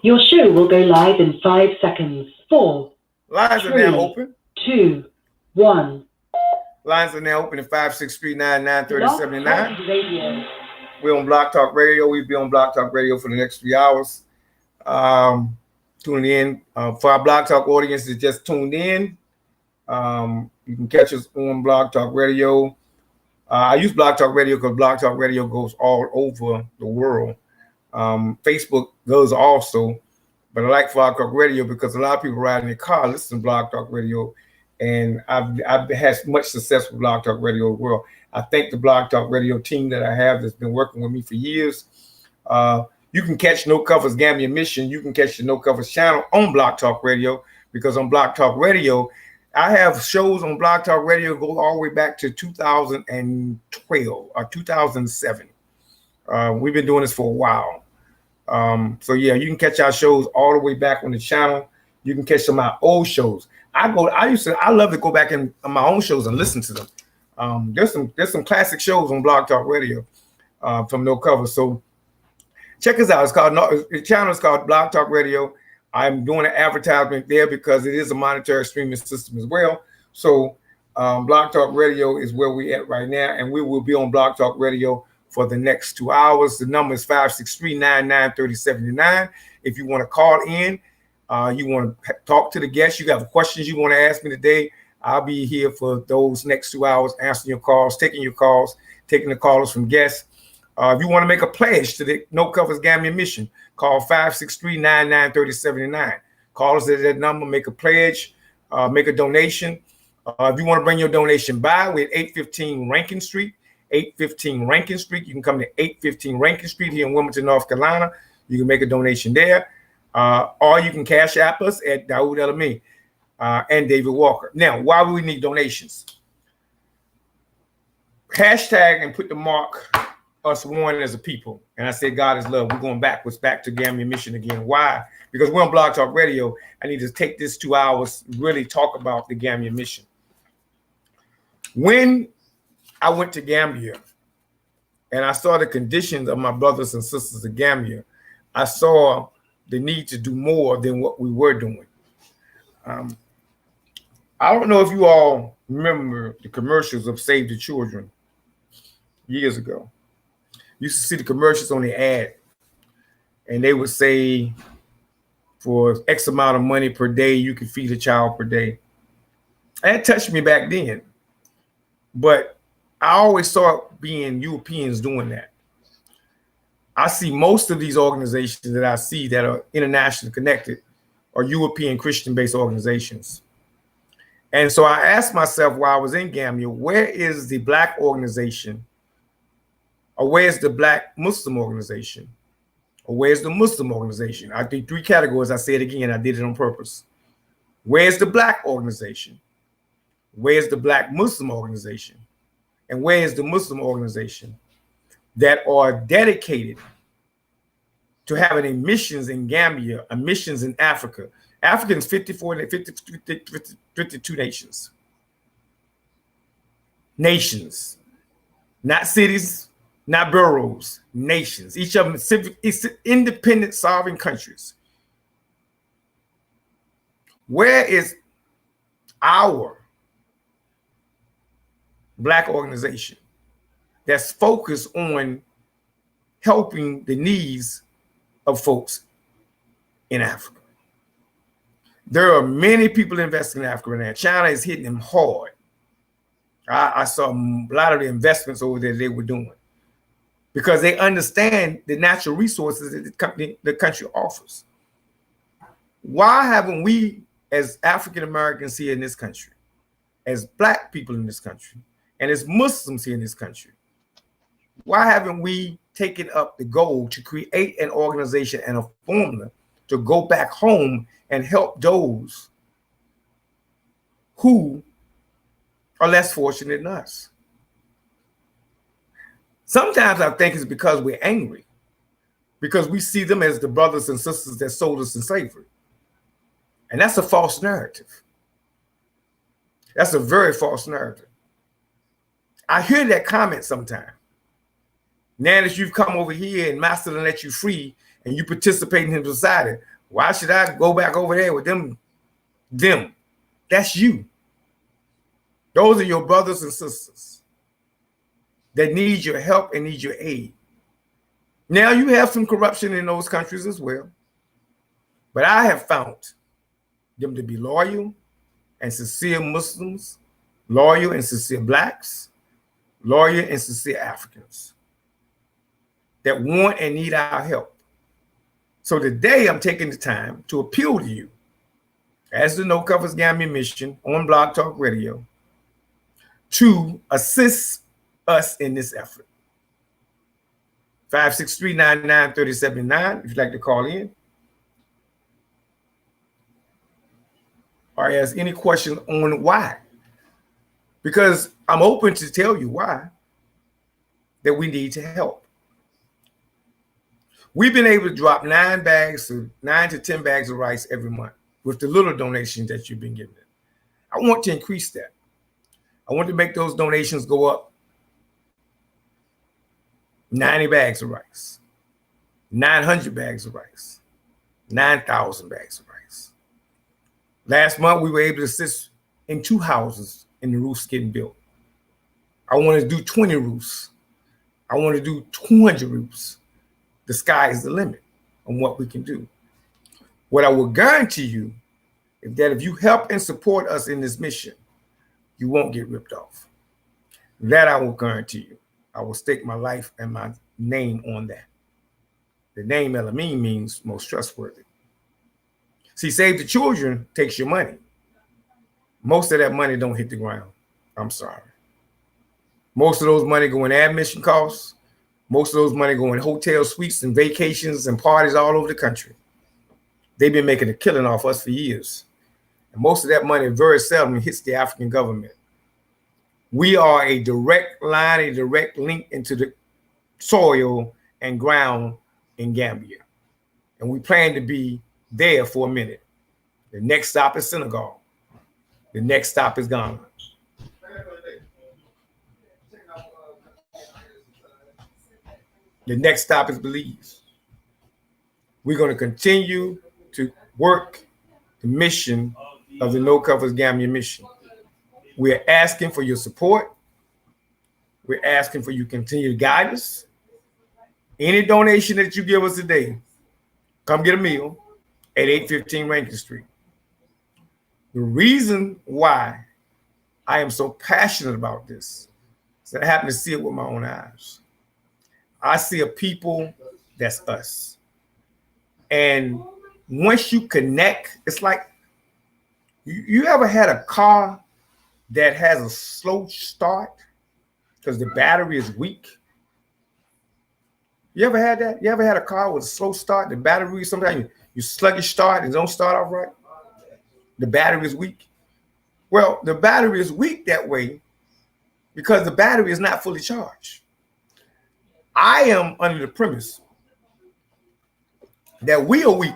Your show will go live in 5 seconds. 4. Lines are now open. 2, 1. Lines are now open at 563-993079. Radio. We're on Block Talk Radio. We'll be on Block Talk Radio for the next 3 hours. Tuning in. For our Block Talk audience that just tuned in, you can catch us on Block Talk Radio. I use Block Talk Radio because Block Talk Radio goes all over the world. Facebook goes also, but I like Block Talk Radio because a lot of people ride in their car listen to Block Talk Radio, and I've had much success with Block Talk Radio as well. I thank the Block Talk Radio team that I have that's been working with me for years. You can catch No Covers Gambian Mission. You can catch the No Covers channel on Block Talk Radio, because on Block Talk Radio, I have shows on Block Talk Radio go all the way back to 2012 or 2007. We've been doing this for a while. So yeah, you can catch our shows all the way back on the channel. You can catch some of my old shows. I love to go back on my own shows and listen to them. There's some classic shows on Blog Talk Radio from No Cover. So check us out. The channel is called Blog Talk Radio. I'm doing an advertisement there because it is a monetary streaming system as well. So Blog Talk Radio is where we at right now, and we will be on Blog Talk Radio for the next 2 hours. The number is 563-993079. If you want to call in, you want to talk to the guests, you have questions you want to ask me today, I'll be here for those next 2 hours, answering your calls, taking your calls, taking the callers from guests. If you want to make a pledge to the No Covers Gambian Mission, call 563-993079. Call us at that number, make a pledge, make a donation. If you want to bring your donation by, we're at 815 Rankin Street. 815 Rankin Street. You can come to 815 Rankin Street here in Wilmington, North Carolina. You can make a donation there. Or you can cash app us at Daoud Elami and David Walker. Now, why would we need donations? Hashtag and put the mark us one as a people. And I said God is love. We're going backwards, back to Gambian Mission again. Why? Because we're on Blog Talk Radio. I need to take this 2 hours, really talk about the Gambian Mission. When I went to Gambia and I saw the conditions of my brothers and sisters in Gambia, I saw the need to do more than what we were doing. I don't know if you all remember the commercials of Save the Children years ago. You used to see the commercials on the ad, and they would say for X amount of money per day, you can feed a child per day. That touched me back then, but I always saw it being Europeans doing that. I see most of these organizations that I see that are internationally connected are European Christian-based organizations. And so I asked myself while I was in Gambia, where is the Black organization? Or where's the Black Muslim organization? Or where's the Muslim organization? I did 3 categories. I say it again. I did it on purpose. Where's the Black organization? Where's the Black Muslim organization? And where is the Muslim organization that are dedicated to having a missions in Gambia, a missions in Africa? Africans, 52 nations. Nations, not cities, not boroughs, nations. Each of them independent sovereign countries. Where is our Black organization that's focused on helping the needs of folks in Africa? There are many people investing in Africa right now. China is hitting them hard. I saw a lot of the investments over there they were doing because they understand the natural resources that the country offers. Why haven't we, as African Americans here in this country, as Black people in this country, and as Muslims here in this country, why haven't we taken up the goal to create an organization and a formula to go back home and help those who are less fortunate than us? Sometimes I think it's because we're angry, because we see them as the brothers and sisters that sold us in slavery. And that's a false narrative. That's a very false narrative. I hear that comment sometimes. Now that you've come over here and Master done let you free and you participate in society, why should I go back over there with them? That's you. Those are your brothers and sisters that need your help and need your aid. Now you have some corruption in those countries as well, but I have found them to be loyal and sincere Muslims, loyal and sincere Blacks, loyal and sincere Africans that want and need our help. So today I'm taking the time to appeal to you as the No Covers Gambian mission on Blog Talk Radio to assist us in this effort. 563-99-3079 if you'd like to call in. Or ask any question on why. Because I'm open to tell you why that we need to help. We've been able to drop 9 to 10 bags of rice every month with the little donations that you've been giving. I want to increase that. I want to make those donations go up 90 bags of rice, 900 bags of rice, 9,000 bags of rice. Last month, we were able to assist in 2 houses in the roofs getting built. I want to do 20 roofs. I want to do 200 roofs. The sky is the limit on what we can do. What I will guarantee you is that if you help and support us in this mission, you won't get ripped off. That I will guarantee you. I will stake my life and my name on that. The name Elamine means most trustworthy. See, Save the Children takes your money. Most of that money don't hit the ground. I'm sorry. Most of those money go in admission costs. Most of those money go in hotel suites and vacations and parties all over the country. They've been making a killing off us for years. And most of that money very seldom hits the African government. We are a direct line, a direct link into the soil and ground in Gambia. And we plan to be there for a minute. The next stop is Senegal. The next stop is Ghana. The next stop is Belize. We're going to continue to work the mission of the No Covers Gambian mission. We're asking for your support. We're asking for you to continue to guide us. Any donation that you give us today, come get a meal at 815 Rankin Street. The reason why I am so passionate about this is that I happen to see it with my own eyes. I see a people that's us. And once you connect, it's like, you ever had a car that has a slow start because the battery is weak? You ever had that? You ever had a car with a slow start? The battery, sometimes you sluggish start and don't start off right. The battery is weak. Well, the battery is weak that way because the battery is not fully charged. I am under the premise that we are weak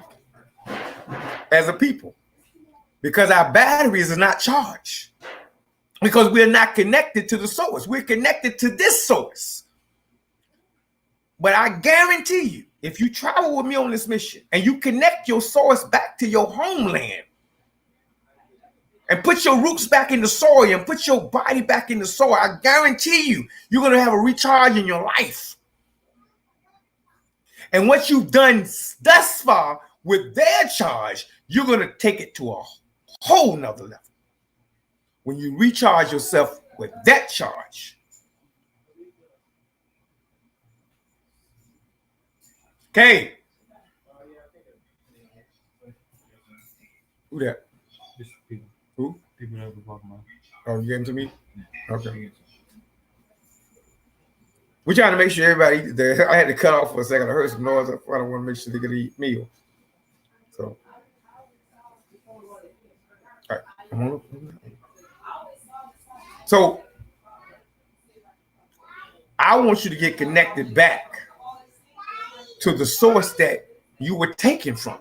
as a people because our batteries are not charged, because we're not connected to the source. We're connected to this source. But I guarantee you, if you travel with me on this mission and you connect your source back to your homeland, and put your roots back in the soil and put your body back in the soil, I guarantee you, you're going to have a recharge in your life. And what you've done thus far with their charge, you're going to take it to a whole nother level. When you recharge yourself with that charge. Okay. Who that? Who? People that walk my. Oh, you gave them to me? Okay. We're trying to make sure everybody, I had to cut off for a second. I heard some noise. I don't want to make sure they get eat meal. So, all right. So, I want you to get connected back to the source that you were taken from.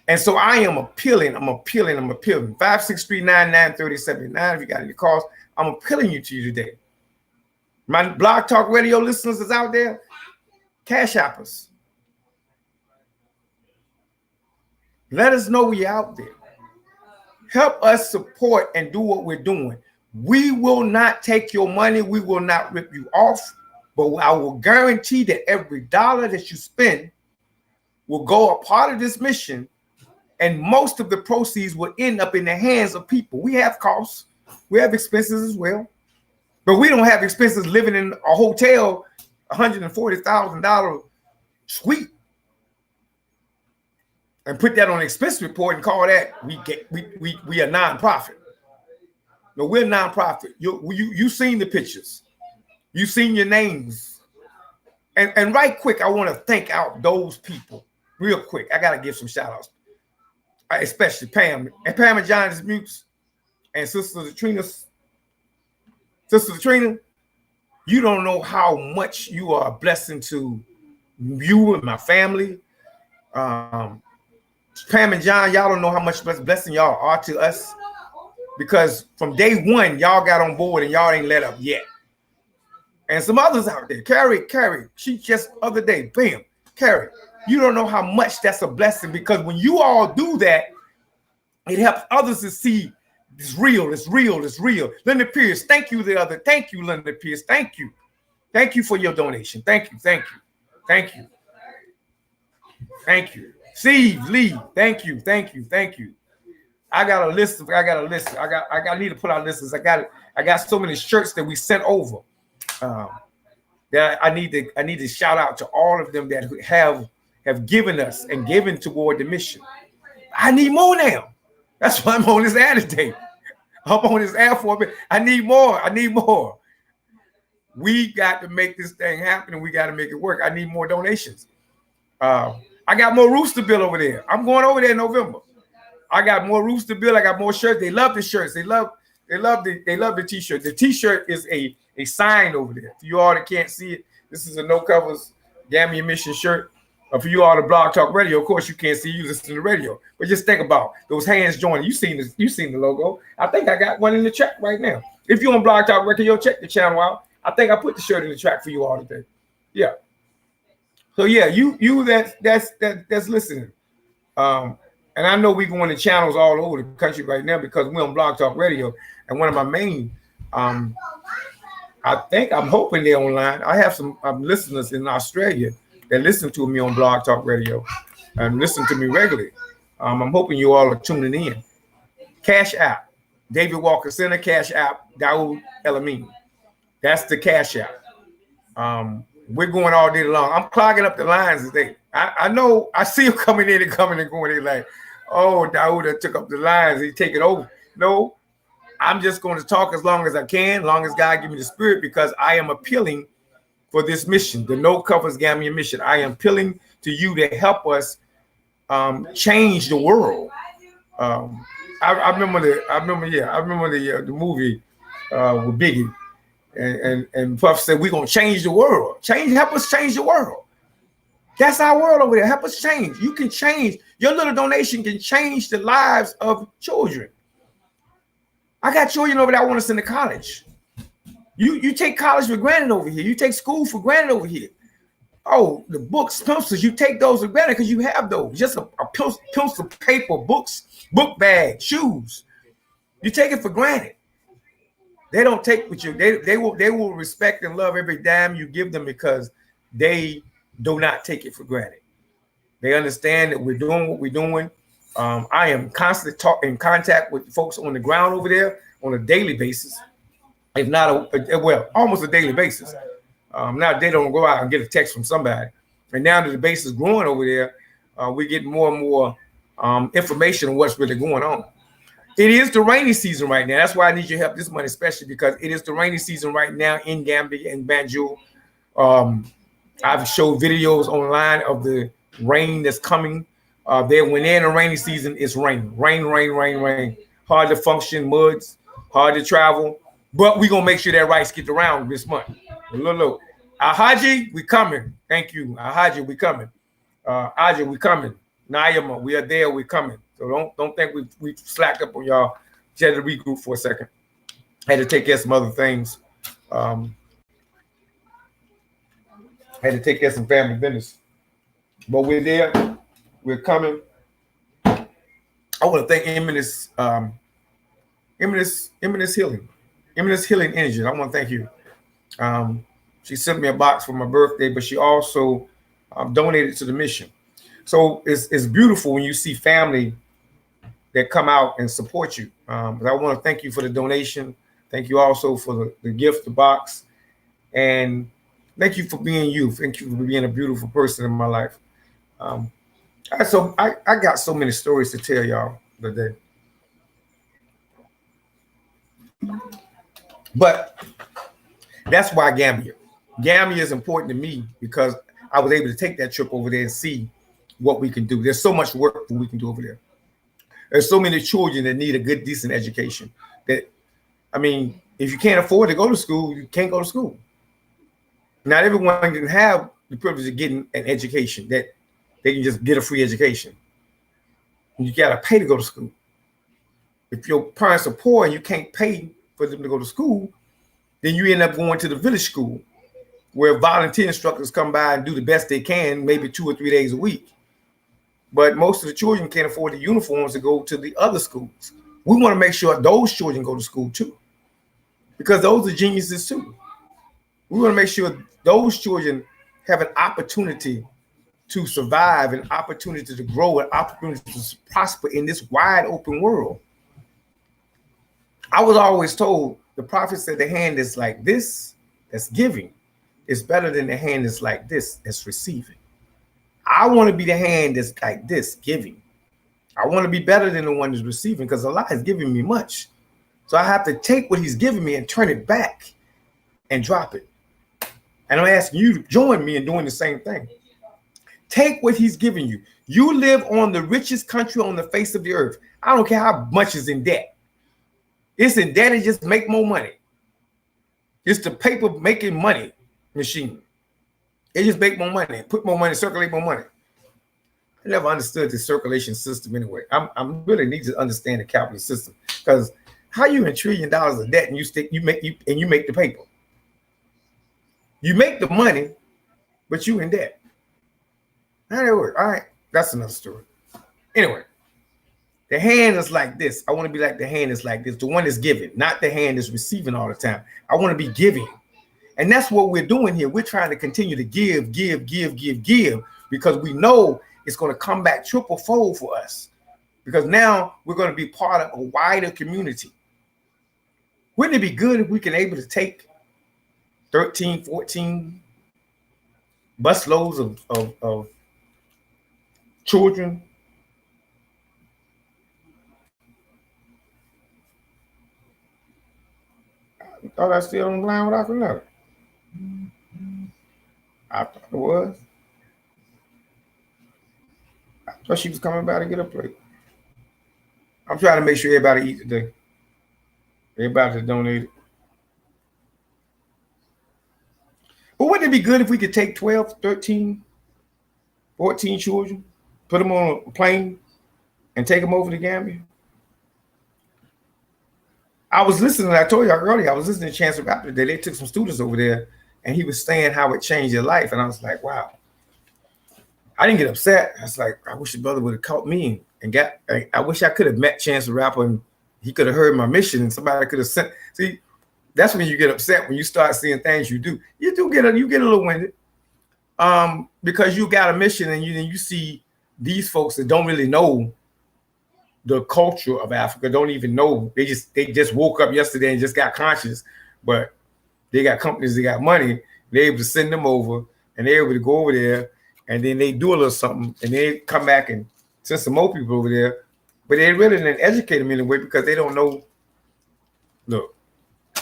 And so I am appealing. 563-9930-79. If you got any calls, I'm appealing you today. My Blog Talk Radio listeners is out there. Cash App us. Let us know we're out there. Help us support and do what we're doing. We will not take your money. We will not rip you off. But I will guarantee that every dollar that you spend will go a part of this mission. And most of the proceeds will end up in the hands of people. We have costs. We have expenses as well. But we don't have expenses living in a hotel, $140,000 suite. And put that on an expense report and call that we are nonprofit. No, we're nonprofit. You seen the pictures. You seen your names. And right quick, I want to thank out those people. Real quick. I got to give some shout outs. Especially Pam. And Pam and John is mutes. And Sister Latrina, you don't know how much you are a blessing to you and my family. Pam and John, y'all don't know how much blessing y'all are to us. Because from day one, y'all got on board and y'all ain't let up yet. And some others out there. Carrie, she just other day, bam, Carrie. You don't know how much that's a blessing, because when you all do that, it helps others to see it's real. Linda Pierce, thank you, Thank you, Linda Pierce. Thank you. Thank you for your donation. Thank you. Steve Lee, thank you. I got a list. I need to put out lists. I got so many shirts that we sent over. That I need to shout out to all of them that have given us and given toward the mission. I need more now. That's why I'm on this ad today. I'm on this ad for a bit. I need more. We got to make this thing happen, and we got to make it work. I need more donations. I got more roofs to build over there. I'm going over there in November. I got more roofs to build. I got more shirts. They love the shirts. They love the t-shirt. The t-shirt is a sign over there. For you all that can't see it, this is a No Covers Gambian Mission shirt. For you all the Blog Talk Radio, of course you can't see, you listen to the radio. But just think about those hands joining. You seen the logo. I think I got one in the track right now. If you're on Blog Talk Radio, check the channel out. I think I put the shirt in the track for you all today. Yeah. So yeah, you that's listening. And I know we're going to channels all over the country right now because we're on Blog Talk Radio. And one of my main, I'm hoping they're online. I have some listeners in Australia that listen to me on Blog Talk Radio and listen to me regularly. I'm hoping you all are tuning in. Cash App, David Walker Center, Cash App, Daoud Elamin. That's the Cash App. We're going all day long. I'm clogging up the lines today. I know I see them coming in and going. They're like, oh, Daoud took up the lines. He take it over. No, I'm just going to talk as long as I can, as long as God give me the spirit, because I am appealing for this mission, the No Covers Gambian mission. I am appealing to you to help us change the world. I remember the movie with Biggie, and Puff said we're gonna change the world. Help us change the world. That's our world over there. Help us change. You can change. Your little donation can change the lives of children. I got children over there I want to send to college. You take college for granted over here. You take school for granted over here. Oh, the books, pencils, you take those for granted because you have those. Just a pencil, paper, books, book bag, shoes. You take it for granted. They don't take what you, they will respect and love every dime you give them because they do not take it for granted. They understand that we're doing what we're doing. I am constantly in contact with folks on the ground over there on a daily basis, if not almost a daily basis. Now they don't go out and get a text from somebody. And now that the base is growing over there, we get more and more information on what's really going on. It is the rainy season right now. That's why I need your help this month, especially because it is the rainy season right now in Gambia and Banjul. I've showed videos online of the rain that's coming. There, when they're in the rainy season, it's rain. Hard to function, muds, hard to travel. But we're gonna make sure that rice get around this month. Look. Ahaji, we coming. Thank you. Ahaji, we coming. Aja, we coming. Nayama, we are there, we coming. So don't think we slacked up on y'all. Just had to regroup for a second. Had to take care of some other things. Had to take care of some family business. But we're there. We're coming. I want to thank Eminence Healing. Eminence Healing Energy. I want to thank you. She sent me a box for my birthday, but she also donated to the mission. So it's beautiful when you see family that come out and support you. I want to thank you for the donation. Thank you also for the gift, the box. And thank you for being you. Thank you for being a beautiful person in my life. I got so many stories to tell y'all today. But that's why Gambia. Gambia is important to me because I was able to take that trip over there and see what we can do. There's so much work that we can do over there. There's so many children that need a good, decent education. That, I mean, if you can't afford to go to school, you can't go to school. Not everyone can have the privilege of getting an education that they can just get a free education. You got to pay to go to school. If your parents are poor and you can't pay for them to go to school, then you end up going to the village school where volunteer instructors come by and do the best they can, maybe 2 or 3 days a week. But most of the children can't afford the uniforms to go to the other schools. We want to make sure those children go to school too, because those are geniuses too. We want to make sure those children have an opportunity to survive, an opportunity to grow, an opportunity to prosper in this wide open world. I was always told, the prophet said, the hand is like this, that's giving, is better than the hand that's like this, that's receiving. I want to be the hand that's like this, giving. I want to be better than the one that's receiving, because Allah is giving me much. So I have to take what he's giving me and turn it back and drop it. And I'm asking you to join me in doing the same thing. Take what he's giving you. You live on the richest country on the face of the earth. I don't care how much is in debt. It's in debt to just make more money. It's the paper making money machine. It just make more money, put more money, circulate more money. I never understood the circulation system anyway. I'm really need to understand the capitalist system, because how you in $1 trillion of debt and you make the paper. You make the money, but you in debt. How that work? All right, that's another story. Anyway, the hand is like this. I want to be like the hand is like this. The one that's giving, not the hand that's receiving all the time. I want to be giving. And that's what we're doing here. We're trying to continue to give, because we know it's going to come back triple fold for us. Because now we're going to be part of a wider community. Wouldn't it be good if we can able to take 13, 14 busloads of children? I thought I still on the line without another. I thought it was. I thought she was coming by to get a plate. I'm trying to make sure everybody eats today. Everybody donate it. But wouldn't it be good if we could take 12, 13, 14 children, put them on a plane, and take them over to Gambia? I was listening, I told you earlier, I was listening to Chancellor Raptor today. They took some students over there and he was saying how it changed his life. And I was like, wow. I didn't get upset. I was like, I wish your brother would have caught me and I wish I could have met Chance the Rapper and he could have heard my mission and somebody could have sent. See, that's when you get upset, when you start seeing things you do. You get a little winded. Because you got a mission and you see these folks that don't really know the culture of Africa, don't even know. They just woke up yesterday and just got conscious, but they got companies, they got money, they're able to send them over and they're able to go over there and then they do a little something and they come back and send some more people over there. But they really didn't educate them in a way because they don't know. Look,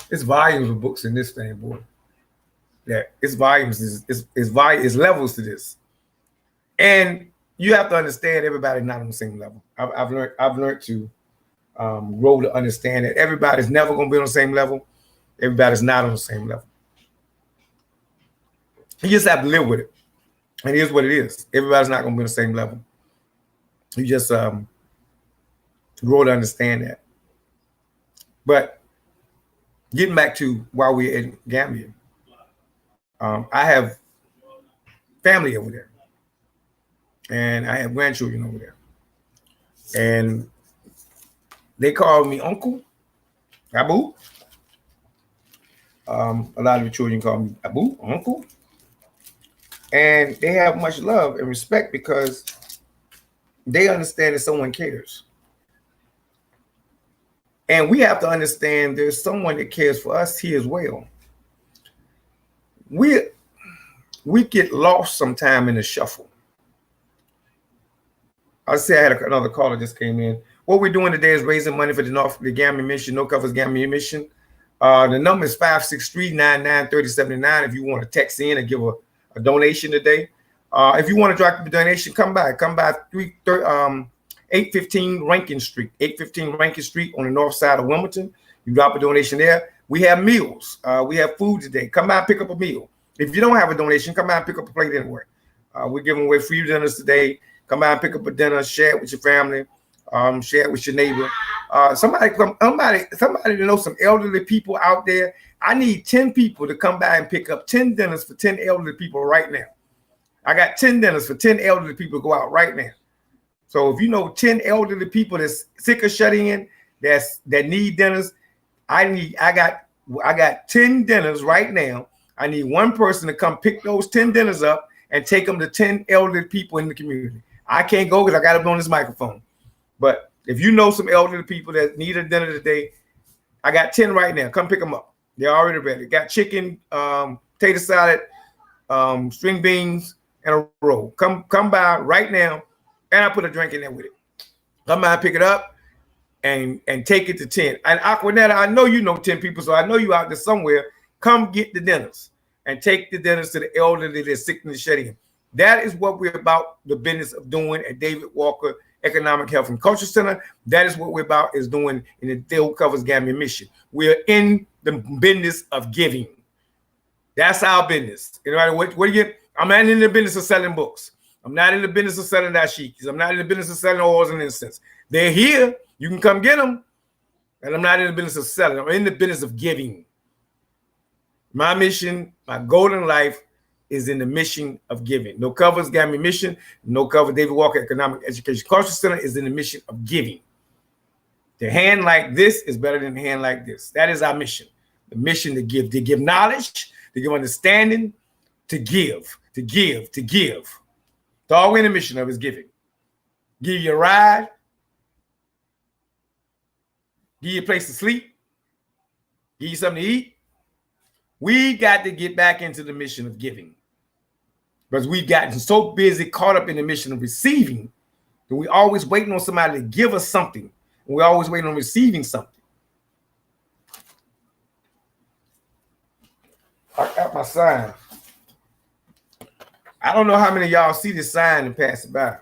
it's volumes of books in this thing, boy. Yeah, it's volumes, it's levels to this. And you have to understand everybody's not on the same level. I've learned to grow to understand that everybody's never going to be on the same level. Everybody's not on the same level. You just have to live with it. And here's what it is. Everybody's not going to be on the same level. You just grow to understand that. But getting back to why we're in Gambia, I have family over there. And I have grandchildren over there. And they call me Uncle, Abu. A lot of the children call me Abu, Uncle. And they have much love and respect because they understand that someone cares. And we have to understand there's someone that cares for us here as well. We get lost sometime in the shuffle. I say I had another caller just came in. What we're doing today is raising money for the Gambian Mission, No Covers Gambian Mission. The number is 563-99-3079 if you want to text in and give a donation today. If you want to drop the donation, come by 815 Rankin Street, 815 Rankin Street on the north side of Wilmington. You drop a donation there. We have meals. We have food today. Come by and pick up a meal. If you don't have a donation, come by and pick up a plate anyway. We're giving away free dinners today. Come by and pick up a dinner, share it with your family, share it with your neighbor. Somebody to know some elderly people out there. I need 10 people to come by and pick up 10 dinners for 10 elderly people right now. I got 10 dinners for 10 elderly people to go out right now. So if you know 10 elderly people that's sick of shutting in, that need dinners, I got 10 dinners right now. I need one person to come pick those 10 dinners up and take them to 10 elderly people in the community. I can't go because I got to be on this microphone. But if you know some elderly people that need a dinner today, I got 10 right now. Come pick them up. They're already ready. Got chicken, potato salad, string beans, and a roll. Come by right now, and I put a drink in there with it. Come by and pick it up and take it to 10. And Aquanetta, I know you know 10 people, so I know you out there somewhere. Come get the dinners and take the dinners to the elderly that's sick and shut in. That is what we're about, the business of doing at David Walker Economic Health and Culture Center. That is what we're about, is doing in the No Covers Gambian Mission. We're in the business of giving. That's our business. You know what do you get? I'm not in the business of selling books. I'm not in the business of selling dashikis. I'm not in the business of selling oils and incense. They're here. You can come get them. And I'm not in the business of selling. I'm in the business of giving. My mission, my golden life, is in the mission of giving. No Covers Gambian Mission, No Cover David Walker Economic Education Culture Center is in the mission of giving. The hand like this is better than the hand like this. That is our mission. The mission to give knowledge, to give understanding, to give. That's all we're in the mission of is giving. Give you a ride, give you a place to sleep, give you something to eat. We got to get back into the mission of giving. Because we've gotten so busy, caught up in the mission of receiving, that we're always waiting on somebody to give us something. And we're always waiting on receiving something. I got my sign. I don't know how many of y'all see this sign and pass it by.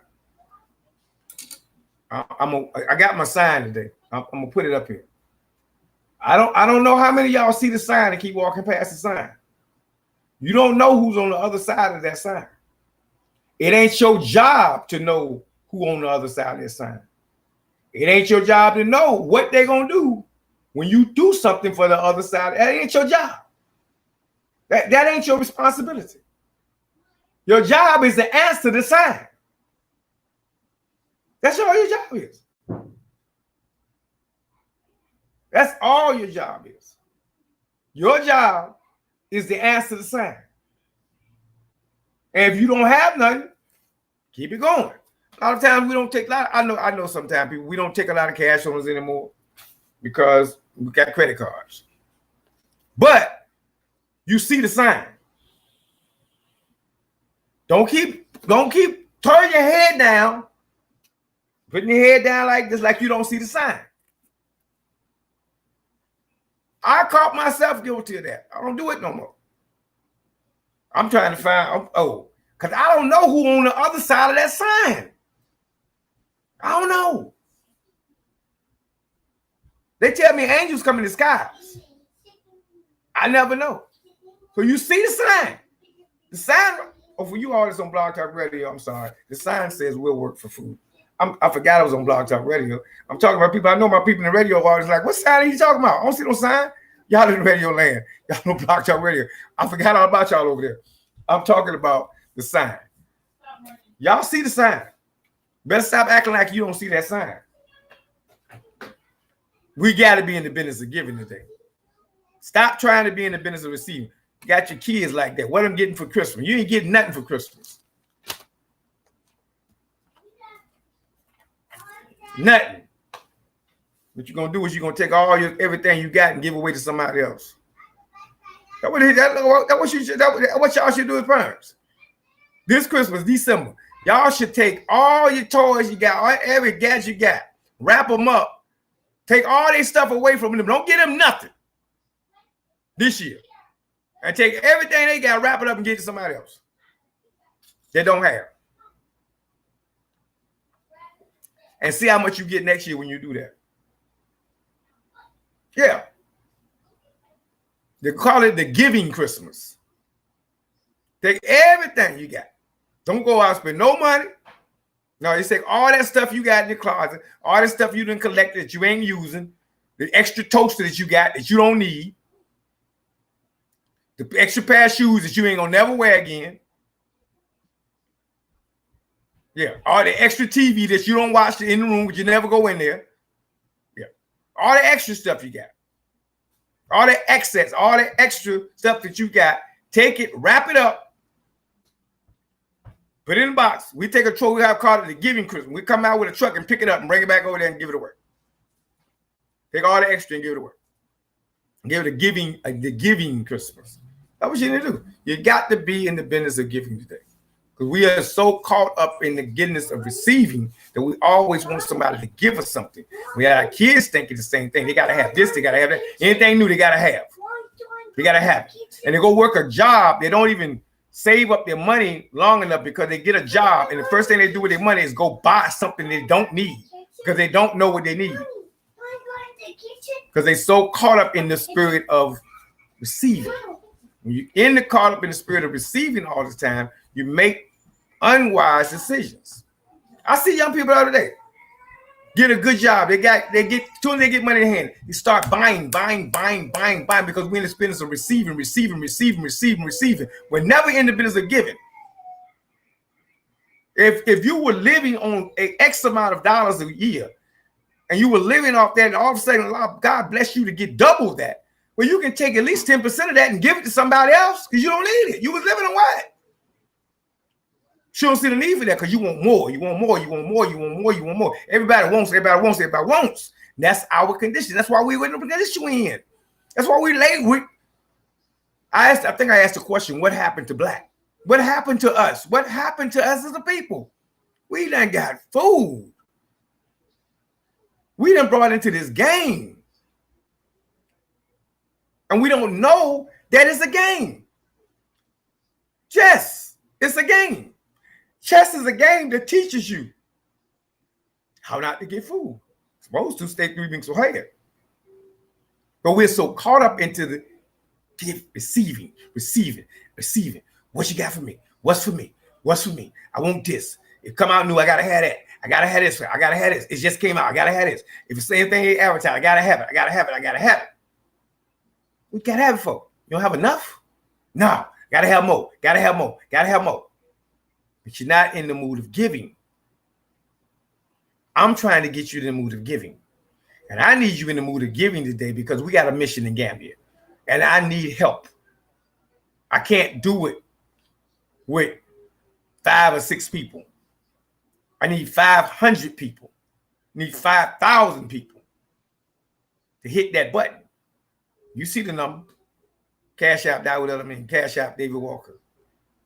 I got my sign today. I'm gonna put it up here. I don't know how many of y'all see the sign and keep walking past the sign. You don't know who's on the other side of that sign. It ain't your job to know who on the other side of that sign. It ain't your job to know what they're gonna do when you do something for the other side. That ain't your job. That ain't your responsibility. Your job is to answer the sign. That's all your job is. That's all your job is. Your job is to answer the sign. And if you don't have nothing, keep it going. A lot of times we don't take a lot. I know sometimes people, we don't take a lot of cash on us anymore because we got credit cards. But you see the sign. Don't keep turning your head down, putting your head down like this, like you don't see the sign. I caught myself guilty of that. I don't do it no more. I'm trying to find, because I don't know who on the other side of that sign. I don't know. They tell me angels come in disguise. I never know. So you see the sign. The sign, for you all that's on Blog Talk Radio, I'm sorry. The sign says we'll work for food. I forgot I was on Blog Talk Radio. I'm talking about people. I know my people in the radio are like, what sign are you talking about? I don't see no sign. Y'all in radio land. Y'all know Blog Talk Radio. I forgot all about y'all over there. I'm talking about the sign. Y'all see the sign. Better stop acting like you don't see that sign. We got to be in the business of giving today. Stop trying to be in the business of receiving. You got your kids like that. What I'm getting for Christmas? You ain't getting nothing for Christmas. Nothing. What you're gonna do is you're gonna take all your everything you got and give away to somebody else. That's what y'all should do as parents. This Christmas, December, y'all should take all your toys you got, every gadget you got, wrap them up, take all their stuff away from them. Don't get them nothing this year. And take everything they got, wrap it up and give it to somebody else they don't have. And see how much you get next year when you do that. Yeah. They call it the giving Christmas. Take everything you got. Don't go out and spend no money. No, you take all that stuff you got in your closet, all that stuff you done collected that you ain't using, the extra toaster that you got that you don't need, the extra pair of shoes that you ain't gonna never wear again. Yeah, all the extra TV that you don't watch in the room, but you never go in there. Yeah, all the extra stuff you got, all the excess, all the extra stuff that you got. Take it, wrap it up, put it in a box. We take a truck. We have called it the giving Christmas. We come out with a truck and pick it up and bring it back over there and give it away. Take all the extra and give it away. Give it the giving Christmas. That's what you need to do. You got to be in the business of giving today. Because we are so caught up in the goodness of receiving that we always want somebody to give us something. We have our kids thinking the same thing. They got to have this, they got to have that. Anything new, they got to have. They got to have it. And they go work a job. They don't even save up their money long enough because they get a job. And the first thing they do with their money is go buy something they don't need because they don't know what they need. Because they're so caught up in the spirit of receiving. When you're caught up in the spirit of receiving all the time, you make unwise decisions. I see young people the other day get a good job. They get soon as they get money in hand, you start buying because we're in the business of receiving. We're never in the business of giving. If you were living on an X amount of dollars a year and you were living off that, and all of a sudden God bless you to get double that, well, you can take at least 10% of that and give it to somebody else because you don't need it. You was living on what? You don't see the need for that because you want more. You want more. Everybody wants. That's our condition. That's why we're in the condition we're in. That's why we late. I think I asked the question, what happened to black? What happened to us? What happened to us as a people? We done got food. We done brought into this game. And we don't know that it's a game. Chess, it's a game. Chess is a game that teaches you how not to get fooled. Supposed to stay 3 weeks ahead. But we're so caught up into the receiving. What you got for me? What's for me? I want this. It come out new. I gotta have that. I gotta have this. It just came out. I gotta have this. If it's the same thing they advertise, I gotta have it. We gotta have it for. You don't have enough? No, gotta have more, gotta have more, gotta have more. But you're not in the mood of giving. I'm trying to get you in the mood of giving. And I need you in the mood of giving today because we got a mission in Gambia. And I need help. I can't do it with 5 or 6 people. I need 500 people. I need 5,000 people to hit that button. You see the number. Cash App, Cash App, David Walker.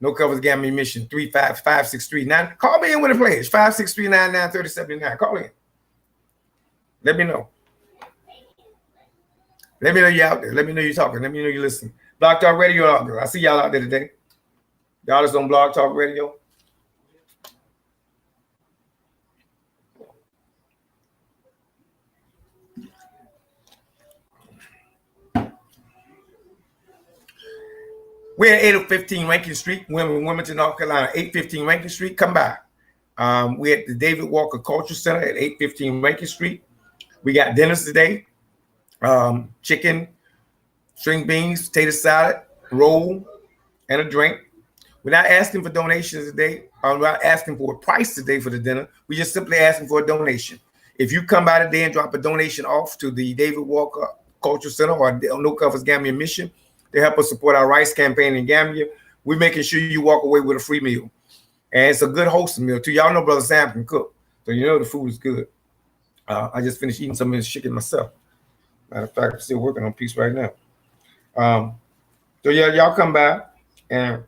No covers Gambian mission 35563. Call me in with a pledge. 563993079. Call in. Let me know. Let me know you're out there. Let me know you're talking. Let me know you're listening. Blog Talk Radio out there. I see y'all out there today. Y'all is on Blog Talk Radio. We're at 815 Rankin Street, Wilmington, North Carolina. 815 Rankin Street. Come by. We're at the David Walker Culture Center at 815 Rankin Street. We got dinners today. Chicken, string beans, potato salad, roll, and a drink. We're not asking for donations today. We're not asking for a price today for the dinner. We're just simply asking for a donation. If you come by today and drop a donation off to the David Walker Culture Center or No Covers Gambian Mission to help us support our rice campaign in Gambia, we're making sure you walk away with a free meal. And it's a good wholesome meal too. Y'all know Brother Sam can cook, so you know the food is good. I just finished eating some of his chicken myself. Matter of fact, I'm still working on a piece right now. So yeah, y'all come by and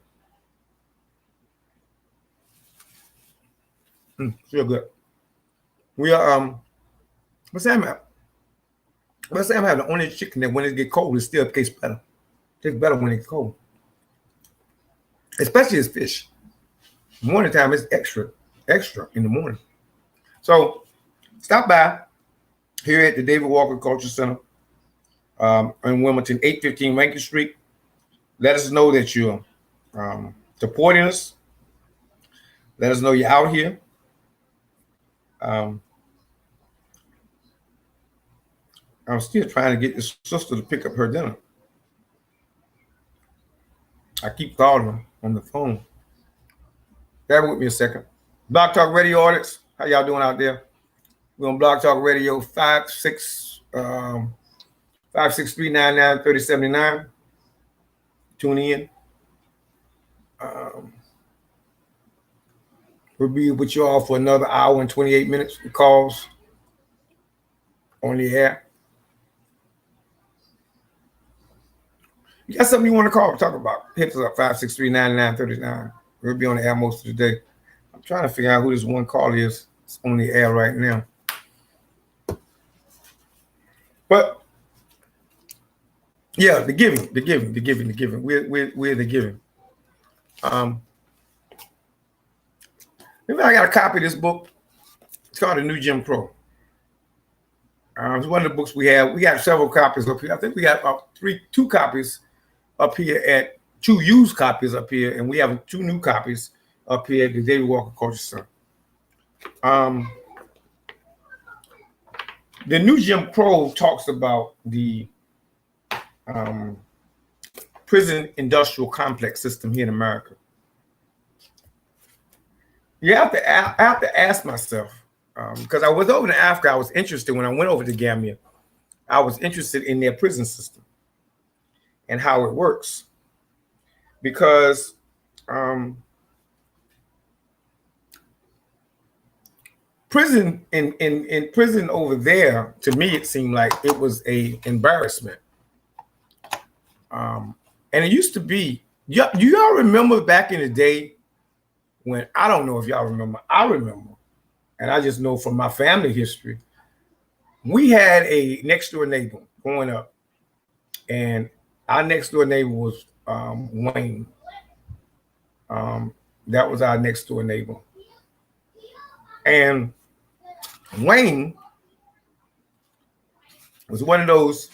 feel good. We are what's Sam have the only chicken that when it get cold, it still tastes better. Tastes better when it's cold. Especially as fish. Morning time is extra in the morning. So stop by here at the David Walker Culture Center in Wilmington, 815 Rankin Street. Let us know that you're supporting us. Let us know you're out here. I'm still trying to get this sister to pick up her dinner. I keep calling her on the phone. Bear with me a second. Blog Talk Radio audience, how y'all doing out there? We're on Blog Talk Radio 563993079. Tune in. We'll be with you all for another hour and 28 minutes. The calls on the air. You got something you want to call or talk about? Hit us up 5639939. We'll be on the air most of the day. I'm trying to figure out who this one call is. It's on the air right now. But yeah, the giving. We're the giving. Maybe I got a copy of this book. It's called The New Jim Crow. It's one of the books we have. We got several copies up here. I think we got about 2 copies up here at 2 used copies up here, and we have 2 new copies up here at the David Walker Culture Center. The New Jim Crow talks about the prison industrial complex system here in America. You have to ask myself, because I was over in Africa, I was interested when I went over to Gambia. I was interested in their prison system and how it works, because prison in prison over there, to me, it seemed like it was a embarrassment. And it used to be. Y'all remember back in the day when, I don't know if y'all remember, I remember, and I just know from my family history, we had a next door neighbor growing up, and our next door neighbor was Wayne. That was our next door neighbor. And Wayne was one of those,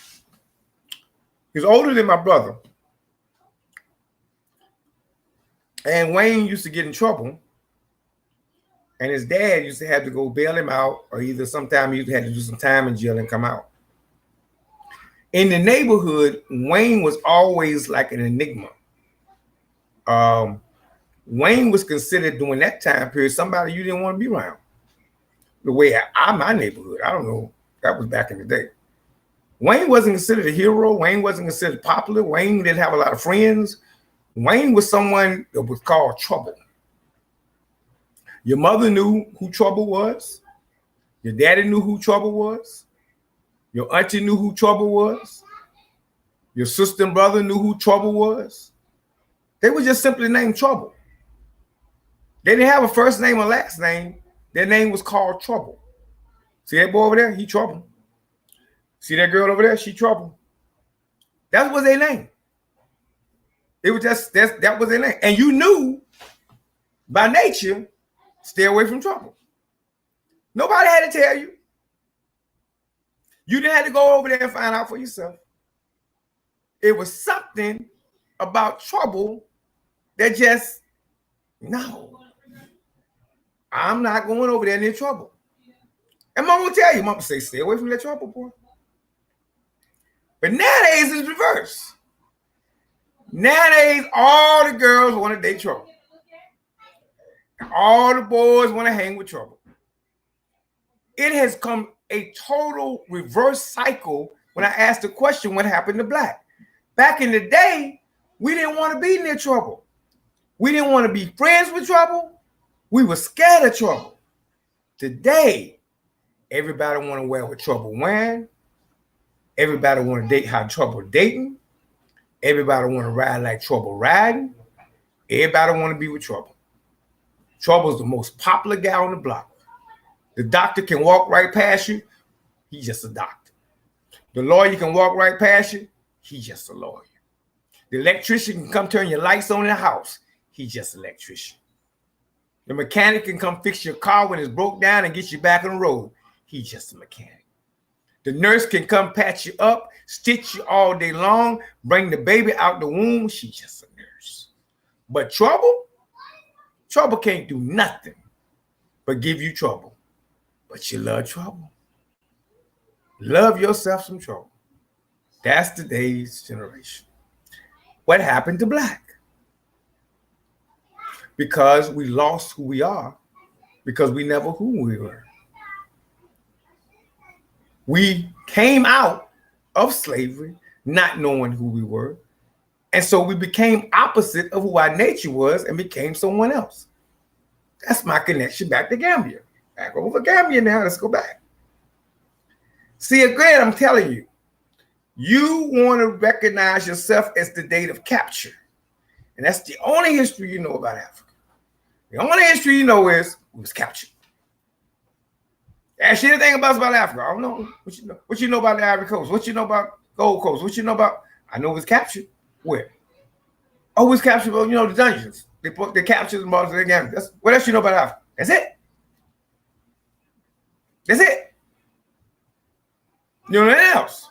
he was older than my brother. And Wayne used to get in trouble, and his dad used to have to go bail him out, or either sometime he had to do some time in jail and come out. In the neighborhood, Wayne was always like an enigma. Wayne was considered during that time period somebody you didn't want to be around. The way my neighborhood, I don't know, that was back in the day. Wayne wasn't considered a hero. Wayne wasn't considered popular. Wayne didn't have a lot of friends. Wayne was someone that was called trouble. Your mother knew who trouble was. Your daddy knew who trouble was. Your auntie knew who trouble was. Your sister and brother knew who trouble was. They were just simply named Trouble. They didn't have a first name or last name. Their name was called Trouble. See that boy over there? He Trouble. See that girl over there? She Trouble. That was their name. It was just that was their name. And you knew by nature, stay away from trouble. Nobody had to tell you. You didn't have to go over there and find out for yourself. It was something about trouble that just, no, I'm not going over there near trouble. And mom will tell you, mom will say, stay away from that trouble, boy. But nowadays it's reverse. Nowadays, all the girls want to date trouble. And all the boys want to hang with trouble. It has come a total reverse cycle when I asked the question, what happened to black? Back in the day, we didn't want to be near trouble. We didn't want to be friends with trouble. We were scared of trouble. Today, everybody want to wear what trouble wearing. Everybody want to date how trouble dating. Everybody want to ride like trouble riding. Everybody want to be with trouble. Trouble is the most popular guy on the block. The doctor can walk right past you. He's just a doctor. The lawyer can walk right past you. He's just a lawyer. The electrician can come turn your lights on in the house. He's just an electrician. The mechanic can come fix your car when it's broke down and get you back on the road. He's just a mechanic. The nurse can come patch you up, stitch you all day long, bring the baby out the womb. She's just a nurse. But trouble can't do nothing but give you trouble. But you love trouble. Love yourself some trouble. That's today's generation. What happened to black? Because we lost who we are, because we never who we were. We came out of slavery not knowing who we were. And so we became opposite of who our nature was and became someone else. That's my connection back to Gambia. Back over Gambia now. Let's go back. See, again, I'm telling you, you want to recognize yourself as the date of capture. And that's the only history you know about Africa. The only history you know is it was captured. Ask you anything about Africa. I don't know. What you know about the Ivory Coast? What you know about Gold Coast? What you know about? I know it was captured. Where? Oh, it was captured. Well, the dungeons. They captured the bars of the Gambia. That's what else you know about Africa? That's it. That's it. You know nothing else.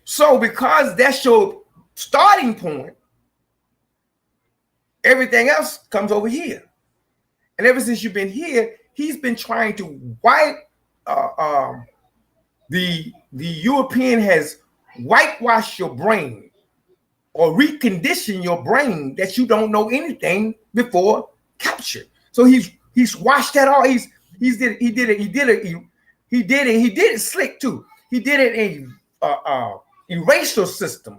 So because that's your starting point, everything else comes over here. And ever since you've been here, he's been trying to wipe the European has whitewashed your brain or reconditioned your brain that you don't know anything before capture. So he's washed that all. He did it slick too. He did it in erasure system,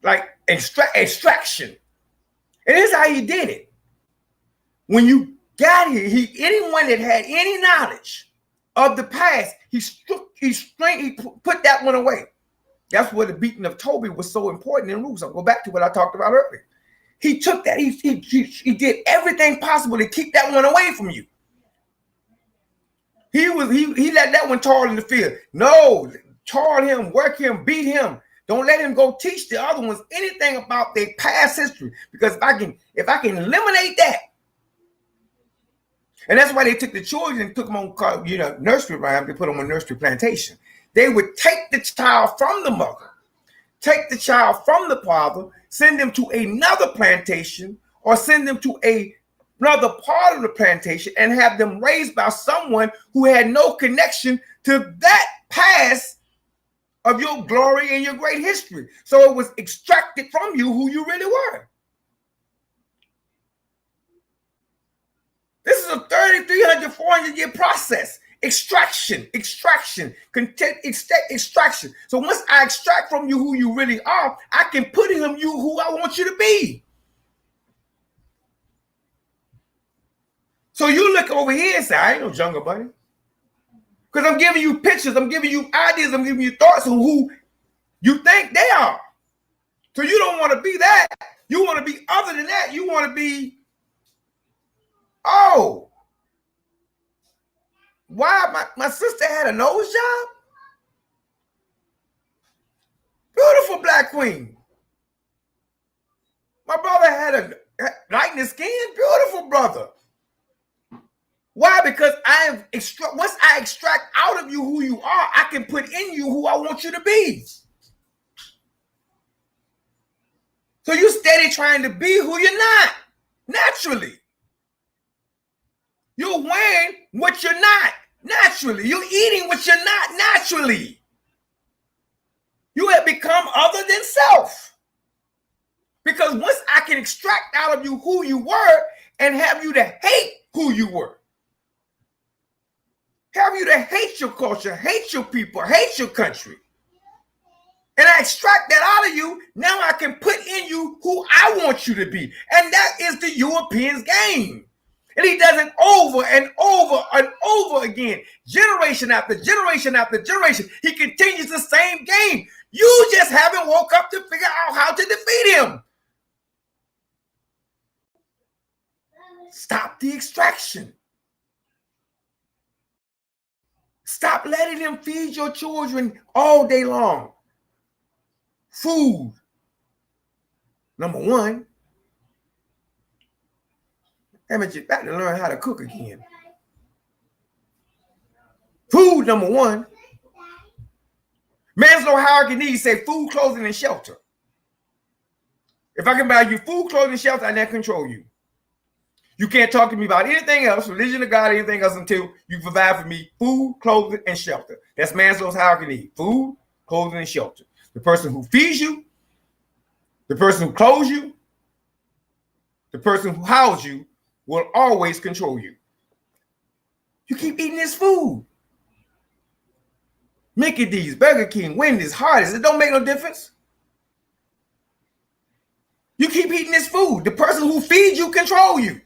like extraction. And this is how he did it. When you got here, anyone that had any knowledge of the past, he put that one away. That's where the beating of Toby was so important in rules. I'll go back to what I talked about earlier. He took that, he did everything possible to keep that one away from you. He let that one toil in the field. No, toil him, work him, beat him. Don't let him go teach the other ones anything about their past history. Because if I can eliminate that, and that's why they took the children and took them on, nursery rhyme. They put them on nursery plantation. They would take the child from the mother, take the child from the father, send them to another plantation, or send them to another part of the plantation and have them raised by someone who had no connection to that past of your glory and your great history. So it was extracted from you who you really were. This is a 300, 400 year process. Extraction. So once I extract from you who you really are, I can put in you who I want you to be. So you look over here and say, I ain't no jungle bunny. Because I'm giving you pictures, I'm giving you ideas, I'm giving you thoughts on who you think they are. So you don't want to be that. You want to be other than that. You want to be, oh, why my sister had a nose job? Beautiful black queen. My brother had a lightning skin. Beautiful brother. Why? Because once I extract out of you who you are, I can put in you who I want you to be. So you steady trying to be who you're not, naturally. You're wearing what you're not, naturally. You're eating what you're not, naturally. You have become other than self. Because once I can extract out of you who you were and have you to hate who you were, have you to hate your culture, hate your people, hate your country, and I extract that out of you, now I can put in you who I want you to be. And that is the European's game. And he does it over and over and over again, generation after generation after generation. He continues the same game. You just haven't woke up to figure out how to defeat him. Stop the extraction. Stop letting him feed your children all day long. Food, number one. That means you got to learn how to cook again. Food, number one. Maslow's hierarchy needs say food, clothing, and shelter. If I can buy you food, clothing, shelter, I never control you. You can't talk to me about anything else, religion of God, anything else until you provide for me food, clothing, and shelter. That's Maslow's hierarchy need. Food, clothing, and shelter. The person who feeds you, the person who clothes you, the person who houses you will always control you. You keep eating this food. Mickey D's, Burger King, Wendy's, Hardee's, it don't make no difference. You keep eating this food. The person who feeds you control you.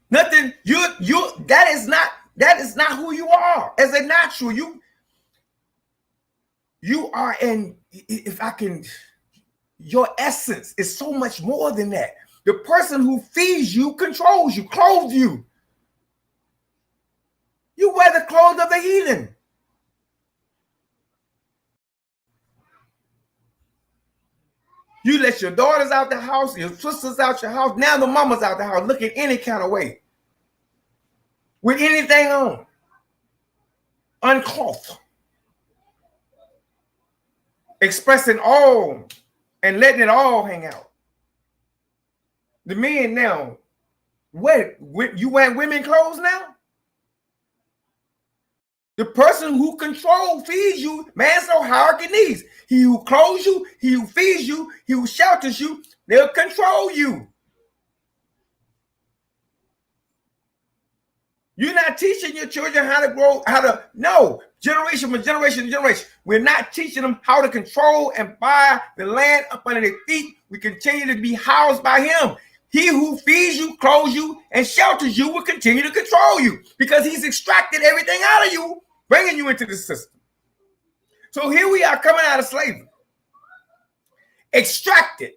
Nothing, that is not who you are. As a natural, you are your essence is so much more than that. The person who feeds you controls you, clothes you. You wear the clothes of the heathen. You let your daughters out the house, your sisters out your house. Now the mama's out the house looking any kind of way. With anything on. Unclothed. Expressing all and letting it all hang out. The men now, you wear women clothes now? The person who controls, feeds you, Maslow's hierarchy needs. He who clothes you, he who feeds you, he who shelters you, they'll control you. You're not teaching your children how to grow, generation from generation to generation. We're not teaching them how to control and buy the land up under their feet. We continue to be housed by him. He who feeds you, clothes you, and shelters you will continue to control you because he's extracted everything out of you, bringing you into the system. So here we are coming out of slavery. Extracted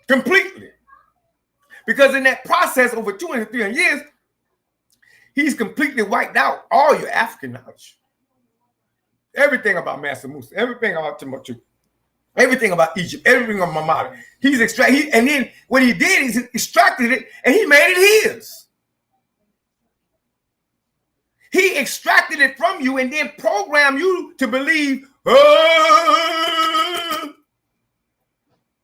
completely. Because in that process, over 200, 300 years, he's completely wiped out all your African knowledge. Everything about Mansa Musa, everything about Timbuktu, everything about Egypt, everything about Mamada. He's extracted, and then what he did is he extracted it and he made it his. He extracted it from you and then programmed you to believe, remember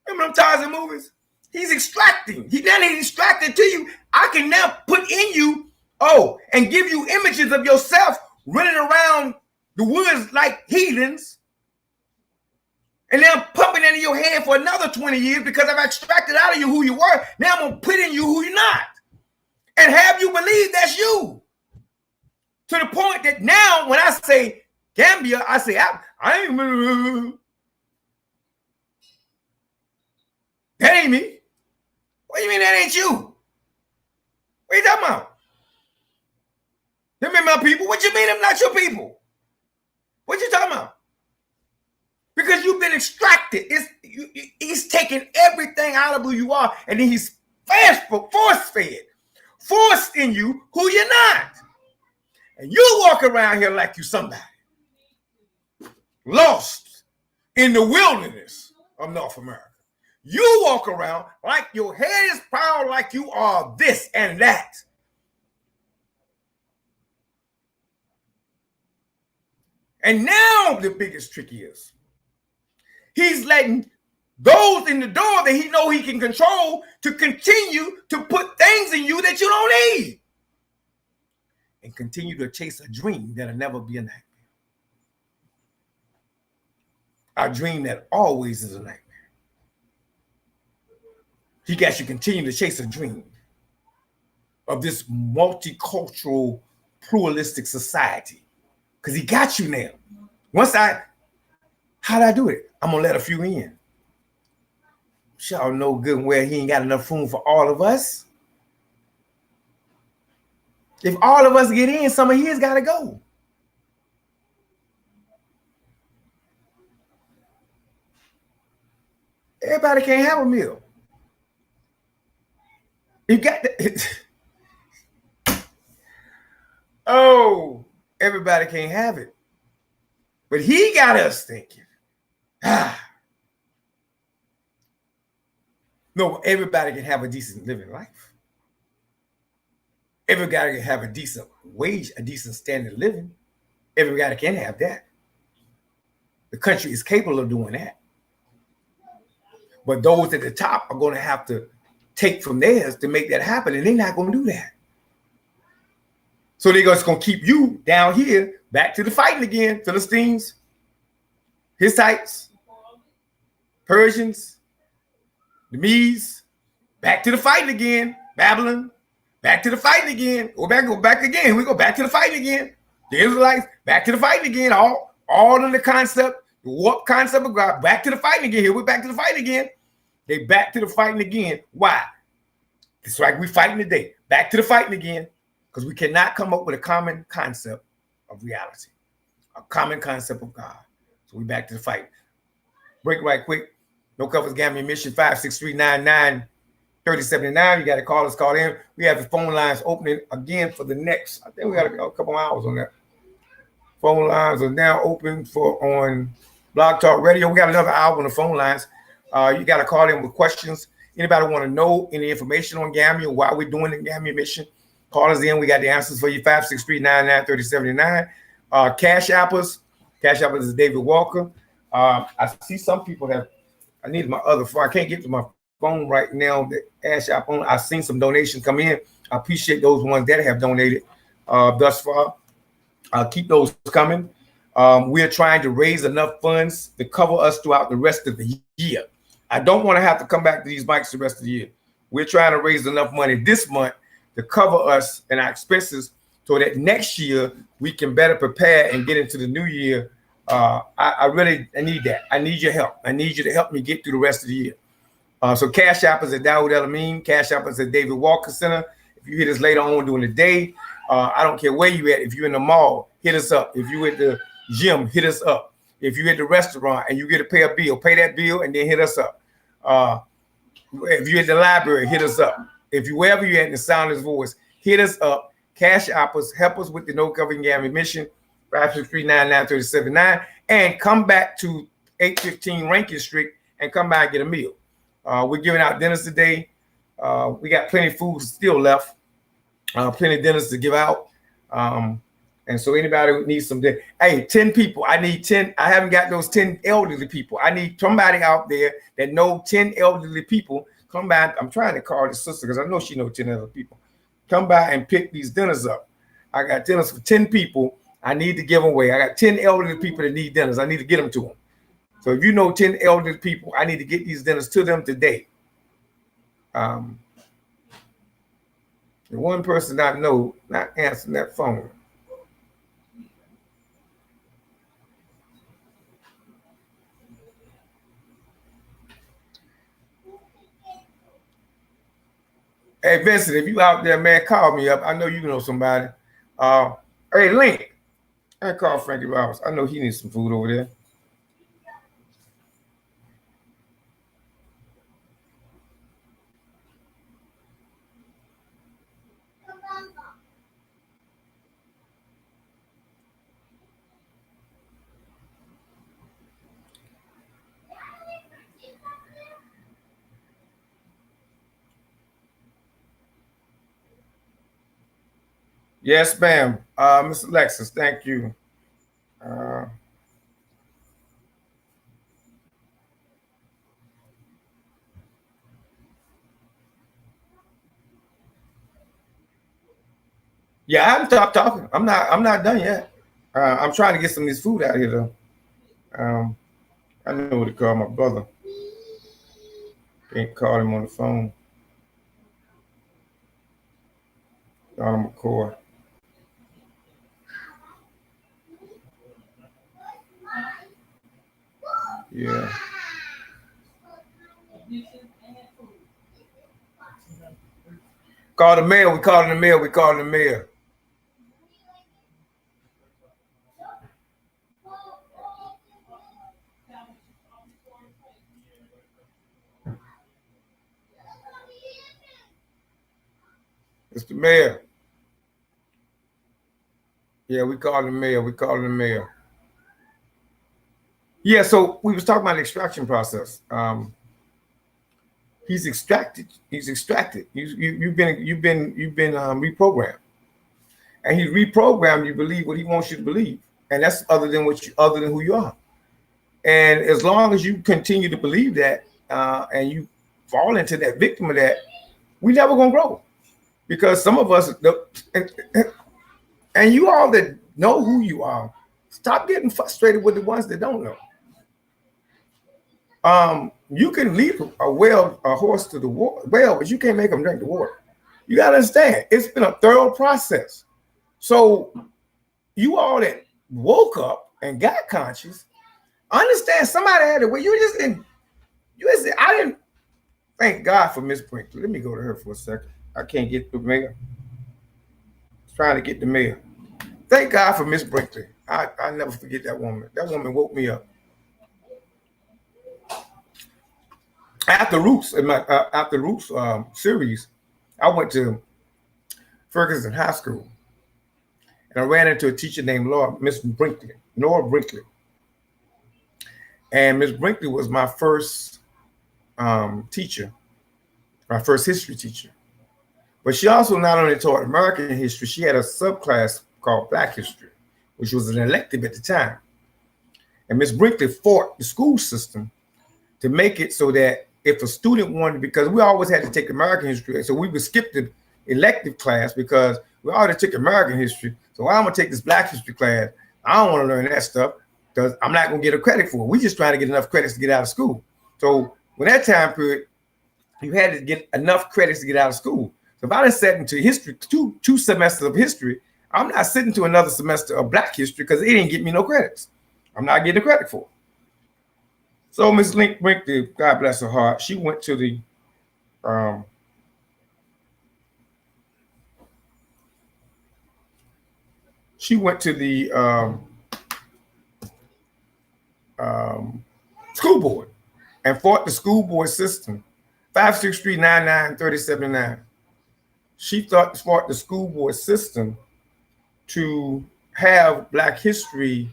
them Tarzan movies? He's extracting. He's extracted to you. I can now put in you Oh, and give you images of yourself running around the woods like heathens. And then I'm pumping into your head for another 20 years because I've extracted out of you who you were. Now I'm going to put in you who you're not. And have you believe that's you. To the point that now when I say Gambia, I say, I ain't. That ain't me. What do you mean that ain't you? What are you talking about? Them ain't my people. What you mean them not your people? What you talking about? Because you've been extracted. He's taking everything out of who you are, and then he's force-fed, forced in you who you're not. And you walk around here like you somebody. Lost in the wilderness of North America. You walk around like your head is proud, like you are this and that. And now the biggest trick is he's letting those in the door that he know he can control to continue to put things in you that you don't need. And continue to chase a dream that'll never be a nightmare. A dream that always is a nightmare. He got you continue to chase a dream of this multicultural, pluralistic society. Because he got you now. How'd I do it? I'm going to let a few in. Y'all know good and well he ain't got enough room for all of us. If all of us get in, some of his got to go. Everybody can't have a meal. You got to. Oh, everybody can't have it. But he got us thinking. No, everybody can have a decent living life. Everybody can have a decent wage, a decent standard of living. Everybody can have that. The country is capable of doing that. But those at the top are going to have to take from theirs to make that happen, and they're not going to do that. So they're just going to keep you down here, back to the fighting again. Philistines, Hittites, Persians, the Medes, back to the fighting again. Babylon, back to the fighting again. Go back again. We go back to the fighting again. The Israelites, back to the fighting again. All in the concept, the warped concept of God, back to the fighting again. Here we're back to the fighting again. They back to the fighting again. Why? It's like we fighting today. Back to the fighting again. Because we cannot come up with a common concept of reality. A common concept of God. So we back to the fight. Break right quick. No covers Gambian mission 56399-3079. You got to call us, call in. We have the phone lines opening again for the next. I think we got a couple hours on that. Phone lines are now open on Blog Talk Radio. We got another hour on the phone lines. You got to call in with questions. Anybody want to know any information on Gambia, why we're doing the Gambian mission? Call us in. We got the answers for you. 56399-3079. Cash Appers. Cash Appers is David Walker. I see some people have. I need my other phone. I can't get to my phone right now. The Cash App on. I've seen some donations come in. I appreciate those ones that have donated thus far. Keep those coming. We're trying to raise enough funds to cover us throughout the rest of the year. I don't want to have to come back to these mics the rest of the year. We're trying to raise enough money this month to cover us and our expenses so that next year we can better prepare and get into the new year. I really need that. I need your help. I need you to help me get through the rest of the year. So Cash App is at Dawood El-Amin. Cash App is at David Walker Center. If you hit us later on during the day, I don't care where you at. If you're in the mall, hit us up. If you at the gym, hit us up. If you're at the restaurant and you get to pay a bill, pay that bill and then hit us up. If you're at the library, hit us up. If you wherever you're at in the sound of his voice, hit us up. Cash App us, help us with the No Covering Gambian mission, 56399-3079, and come back to 815 Rankin Street and come by and get a meal. We're giving out dinners today. We got plenty of food still left, plenty of dinners to give out. And so anybody who needs some dinner, hey, 10 people. I need 10. I haven't got those 10 elderly people. I need somebody out there that know 10 elderly people. Come by. I'm trying to call this sister because I know she knows 10 other people. come by and pick these dinners up. I got dinners for 10 people. I need to give them away. I got 10 elderly people that need dinners. I need to get them to them. So if you know 10 elderly people, I need to get these dinners to them today. The one person I know not answering that phone. Hey, Vincent, if you out there, man, call me up. I know you know somebody. Hey, Link, I call Frankie Roberts. I know he needs some food over there. Yes, ma'am. Miss Alexis, thank you. Yeah, I haven't stopped talking. I'm not done yet. I'm trying to get some of this food out here though. I know what to call my brother. Can't call him on the phone. Donald McCoy. Yeah. Call the mayor. We calling the mayor. We calling the mayor. It's the mayor. Yeah, we calling the mayor. We calling the mayor. Yeah, so we was talking about the extraction process. He's extracted. He's extracted. You've been reprogrammed, and he reprogrammed you to believe what he wants you to believe, and that's other than who you are. And as long as you continue to believe that, and you fall into that victim of that, we never gonna grow, because some of us, and you all that know who you are, stop getting frustrated with the ones that don't know. You can lead a horse to the well, but you can't make them drink the water. You gotta understand, it's been a thorough process. So you all that woke up and got conscious, understand somebody had it. Well, I didn't thank God for Miss Brinkley. Let me go to her for a second. I can't get the mayor. Trying to get the mayor. Thank God for Miss Brinkley. I never forget that woman. That woman woke me up. After Roots, in my after Roots series, I went to Ferguson High School, and I ran into a teacher named Miss Brinkley, Nora Brinkley. And Miss Brinkley was my first teacher, my first history teacher. But she also not only taught American history, she had a subclass called Black History, which was an elective at the time. And Miss Brinkley fought the school system to make it so that if a student wanted, because we always had to take American history, so we would skip the elective class because we already took American history. So I'm gonna take this Black history class. I don't want to learn that stuff because I'm not gonna get a credit for it. We just trying to get enough credits to get out of school. So when that time period, you had to get enough credits to get out of school. So if I done sat into history, two semesters of history, I'm not sitting to another semester of Black history because it didn't get me no credits. I'm not getting a credit for it. So Miss Link Brinkley, God bless her heart, she went to the school board and fought the school board system, 563993079. She fought the school board system to have Black history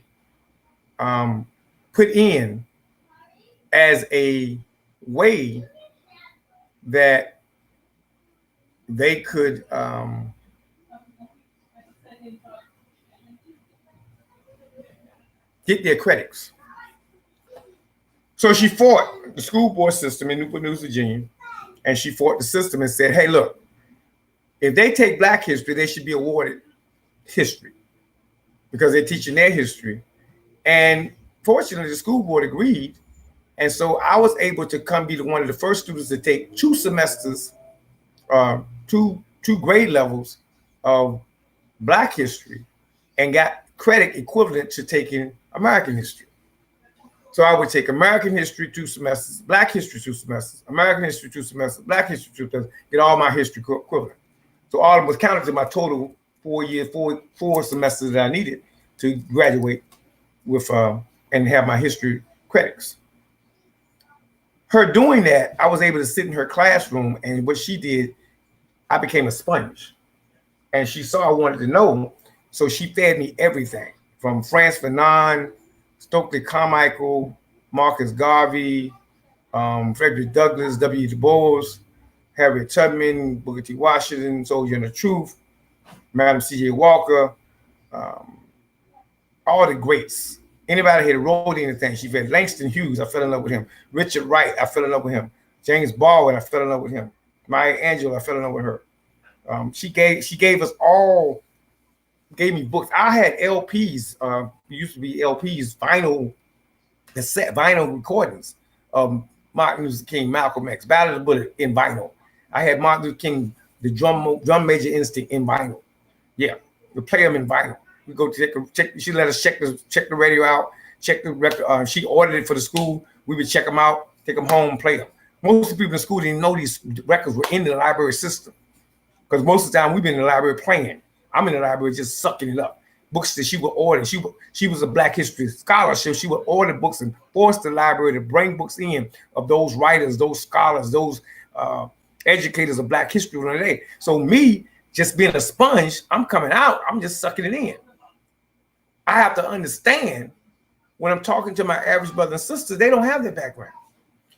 put in as a way that they could get their credits. So she fought the school board system in Newport News, Virginia, and she fought the system and said, hey, look, if they take Black history, they should be awarded history because they're teaching their history. And fortunately, the school board agreed. And so I was able to come be one of the first students to take 2 semesters, two grade levels of Black history and got credit equivalent to taking American history. So I would take American history 2 semesters, Black history 2 semesters, American history 2 semesters, Black history 2 semesters, get all my history equivalent. So all of them was counted to my total 4 years, four semesters that I needed to graduate with and have my history credits. Her doing that, I was able to sit in her classroom, and what she did, I became a sponge. And she saw I wanted to know, so she fed me everything from Frantz Fanon, Stokely Carmichael, Marcus Garvey, Frederick Douglass, W. Du Bois, Harriet Tubman, Booker T. Washington, Soldier and the Truth, Madam C.J. Walker, all the greats. Anybody here wrote anything, she read. Langston Hughes, I fell in love with him. Richard Wright, I fell in love with him. James Baldwin, I fell in love with him. Maya Angelou, I fell in love with her. She gave us all, gave me books. I had LPs, used to be LPs, vinyl recordings of Martin Luther King, Malcolm X, Battle of the Bullet in vinyl. I had Martin Luther King, the drum major instinct in vinyl. Yeah, we play them in vinyl. We go check. She let us check the radio out, check the record. She ordered it for the school. We would check them out, take them home, and play them. Most of the people in school didn't know these records were in the library system because most of the time we've been in the library playing. I'm in the library just sucking it up. Books that she would order. She was a Black history scholarship. She would order books and force the library to bring books in of those writers, those scholars, those educators of Black history of the day. So me just being a sponge, I'm coming out. I'm just sucking it in. I have to understand when I'm talking to my average brother and sister, they don't have that background.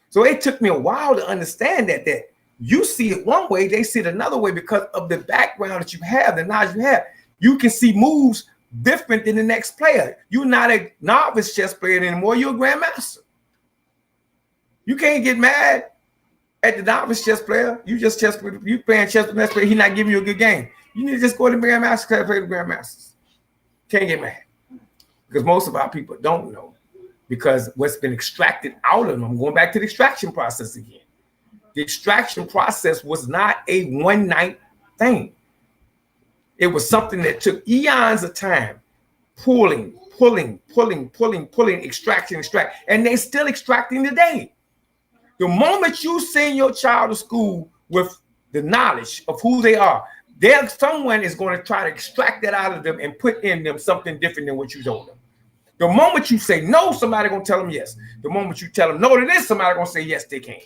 So it took me a while to understand that you see it one way, they see it another way because of the background that you have, the knowledge you have. You can see moves different than the next player. You're not a novice chess player anymore. You're a grandmaster. You can't get mad at the novice chess player. You playing chess with the next player. He's not giving you a good game. You need to just go to the grandmaster class, play the grandmasters. Can't get mad. Because most of our people don't know because what's been extracted out of them. I'm going back to the extraction process again. The extraction process was not a one-night thing. It was something that took eons of time, pulling, extract. And they're still extracting today. The moment you send your child to school with the knowledge of who they are, someone is going to try to extract that out of them and put in them something different than what you told them. The moment you say no, somebody going to tell them yes. The moment you tell them no to this, somebody going to say yes, they can.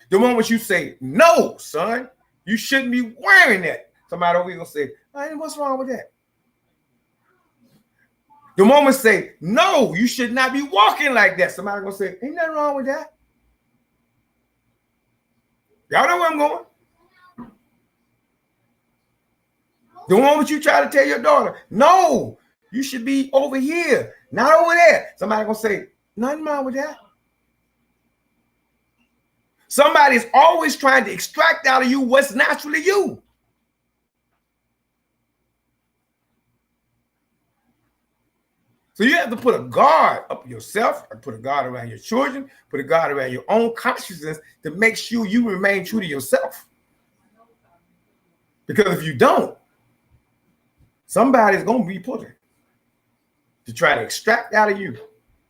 The moment you say no, son, you shouldn't be wearing that, somebody over here going to say, what's wrong with that? The moment say no, you should not be walking like that, somebody going to say, ain't nothing wrong with that. Y'all know where I'm going. The moment you try to tell your daughter, no, you should be over here, not over there. Somebody gonna say, nothing wrong with that. Somebody's always trying to extract out of you what's naturally you. So you have to put a guard up yourself, put a guard around your children, put a guard around your own consciousness to make sure you remain true to yourself. Because if you don't, somebody's going to be pulling to try to extract out of you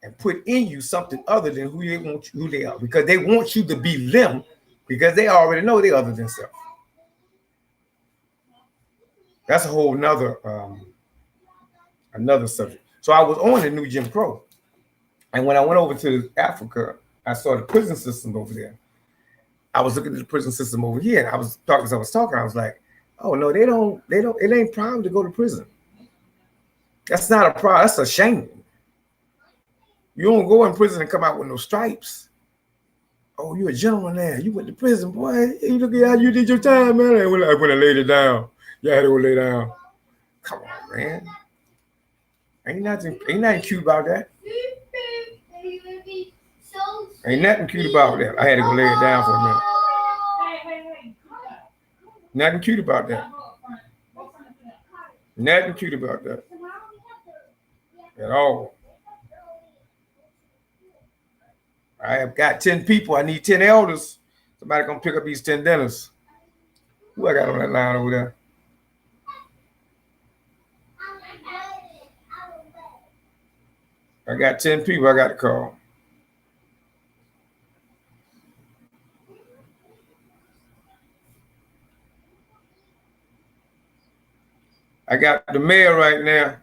and put in you something other than who they are, because they want you to be them because they already know they're other than self. That's a whole nother subject. So I was on the new Jim Crow, and when I went over to Africa, I saw the prison system over there. I was looking at the prison system over here, and I was like, oh no, they don't, it ain't proud to go to prison. That's not a problem. That's a shame. You don't go in prison and come out with no stripes. Oh, you're a gentleman there. You went to prison, boy. You look at how you did your time, man. When I laid it down, you had to go lay down. Come on, man. Ain't nothing cute about that. Ain't nothing cute about that. I had to go lay it down for a minute. Nothing cute about that. Nothing cute about that at all. I have got 10 people. I need 10 elders. Somebody gonna pick up these 10 dinners. Who I got on that line over there? I got 10 people I got to call. I got the mayor right now.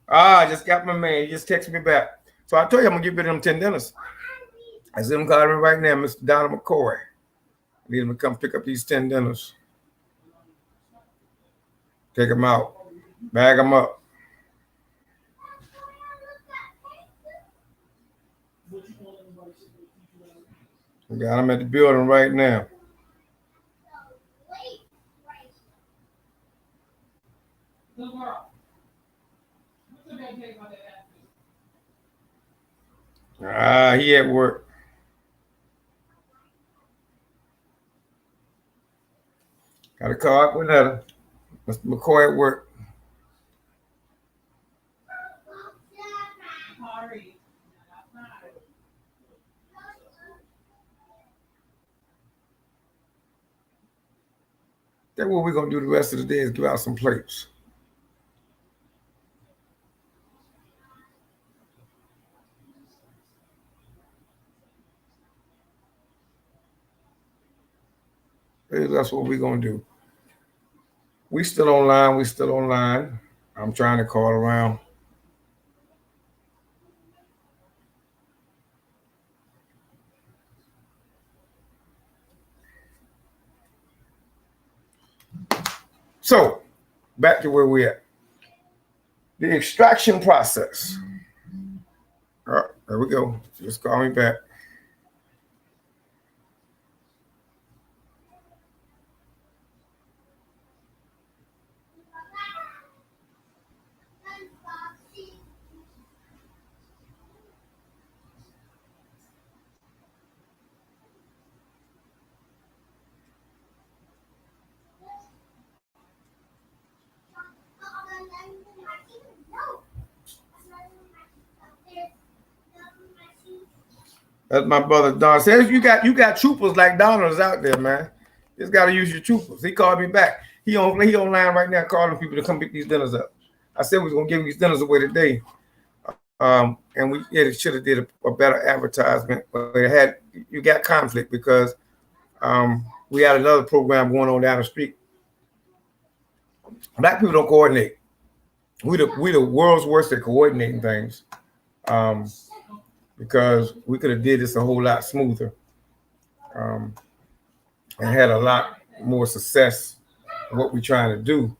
I just got my man. He just texted me back. So I told you I'm gonna give rid of them 10 dinners. I said I'm calling him right now, Mr. Donald McCoy. I need him to come pick up these 10 dinners. Take them out. Bag them up. We got them at the building right now. He at work. Got a call up with another. Mr. McCoy at work. That's what we're gonna do the rest of the day is give out some plates. That's what we're gonna do. We still online. I'm trying to call around. So back to where we're at. The extraction process. All right, there we go. Just call me back. That's my brother Don. Says you got troopers like Donald's out there, man. Just gotta use your troopers. He called me back. He online right now calling people to come pick these dinners up. I said we was gonna give these dinners away today. And we should have did a better advertisement, but you got conflict because we had another program going on down the street. Black people don't coordinate. We the world's worst at coordinating things. Because we could have did this a whole lot smoother and had a lot more success in what we're trying to do.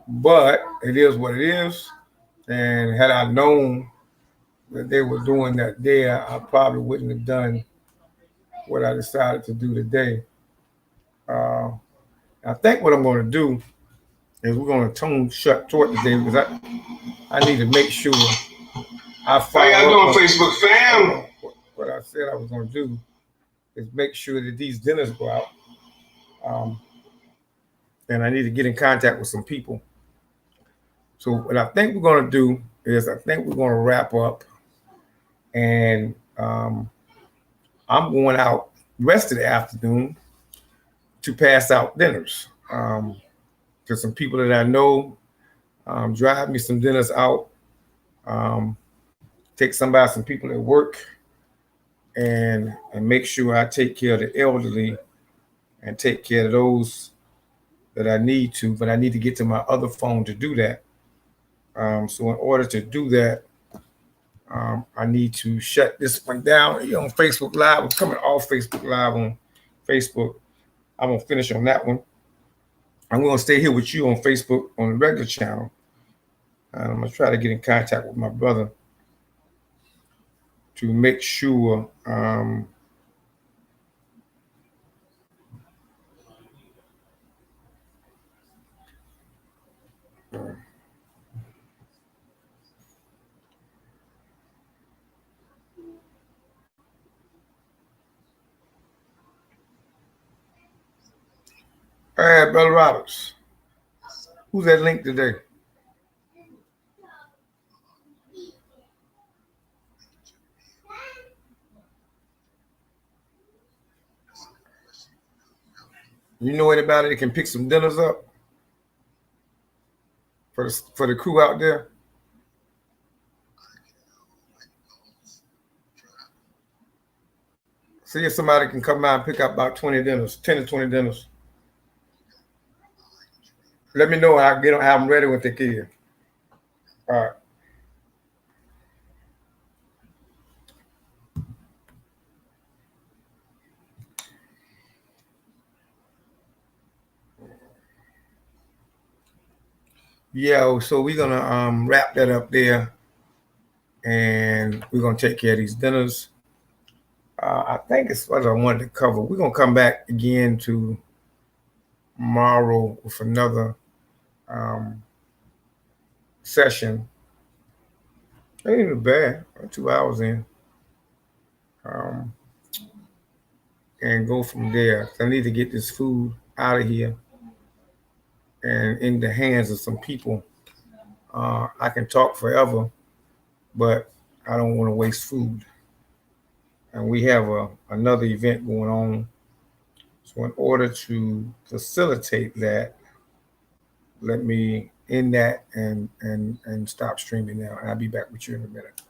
But it is what it is. And had I known that they were doing that there, I probably wouldn't have done what I decided to do today. I think what I'm going to do is we're going to tone shut short today because I need to make sure I follow. How y'all doing, Facebook fam? What I said I was going to do is make sure that these dinners go out. And I need to get in contact with some people. So what I think we're going to do is I think we're going to wrap up. And I'm going out the rest of the afternoon to pass out dinners to some people that I know. Drive me some dinners out. Take some people at work and make sure I take care of the elderly and take care of those that I need to, but I need to get to my other phone to do that. So in order to do that, I need to shut this one down. You're on Facebook Live. We're coming off Facebook Live on Facebook. I'm gonna finish on that one. I'm gonna stay here with you on Facebook on the regular channel. And I'm gonna try to get in contact with my brother to make sure all right, Brother Roberts. Who's that link today? You know anybody that can pick some dinners up for the crew out there? See if somebody can come out and pick up about 20 dinners, 10 to 20 dinners. Let me know. I'll have them ready when they get here. All right. Yeah, so we're gonna wrap that up there, and we're gonna take care of these dinners. I think it's what I wanted to cover. We're gonna come back again tomorrow with another session. Ain't even bad. 2 hours in, and go from there. I need to get this food out of here and in the hands of some people. I can talk forever, but I don't want to waste food. And we have another event going on. So in order to facilitate that, let me end that and stop streaming now. And I'll be back with you in a minute.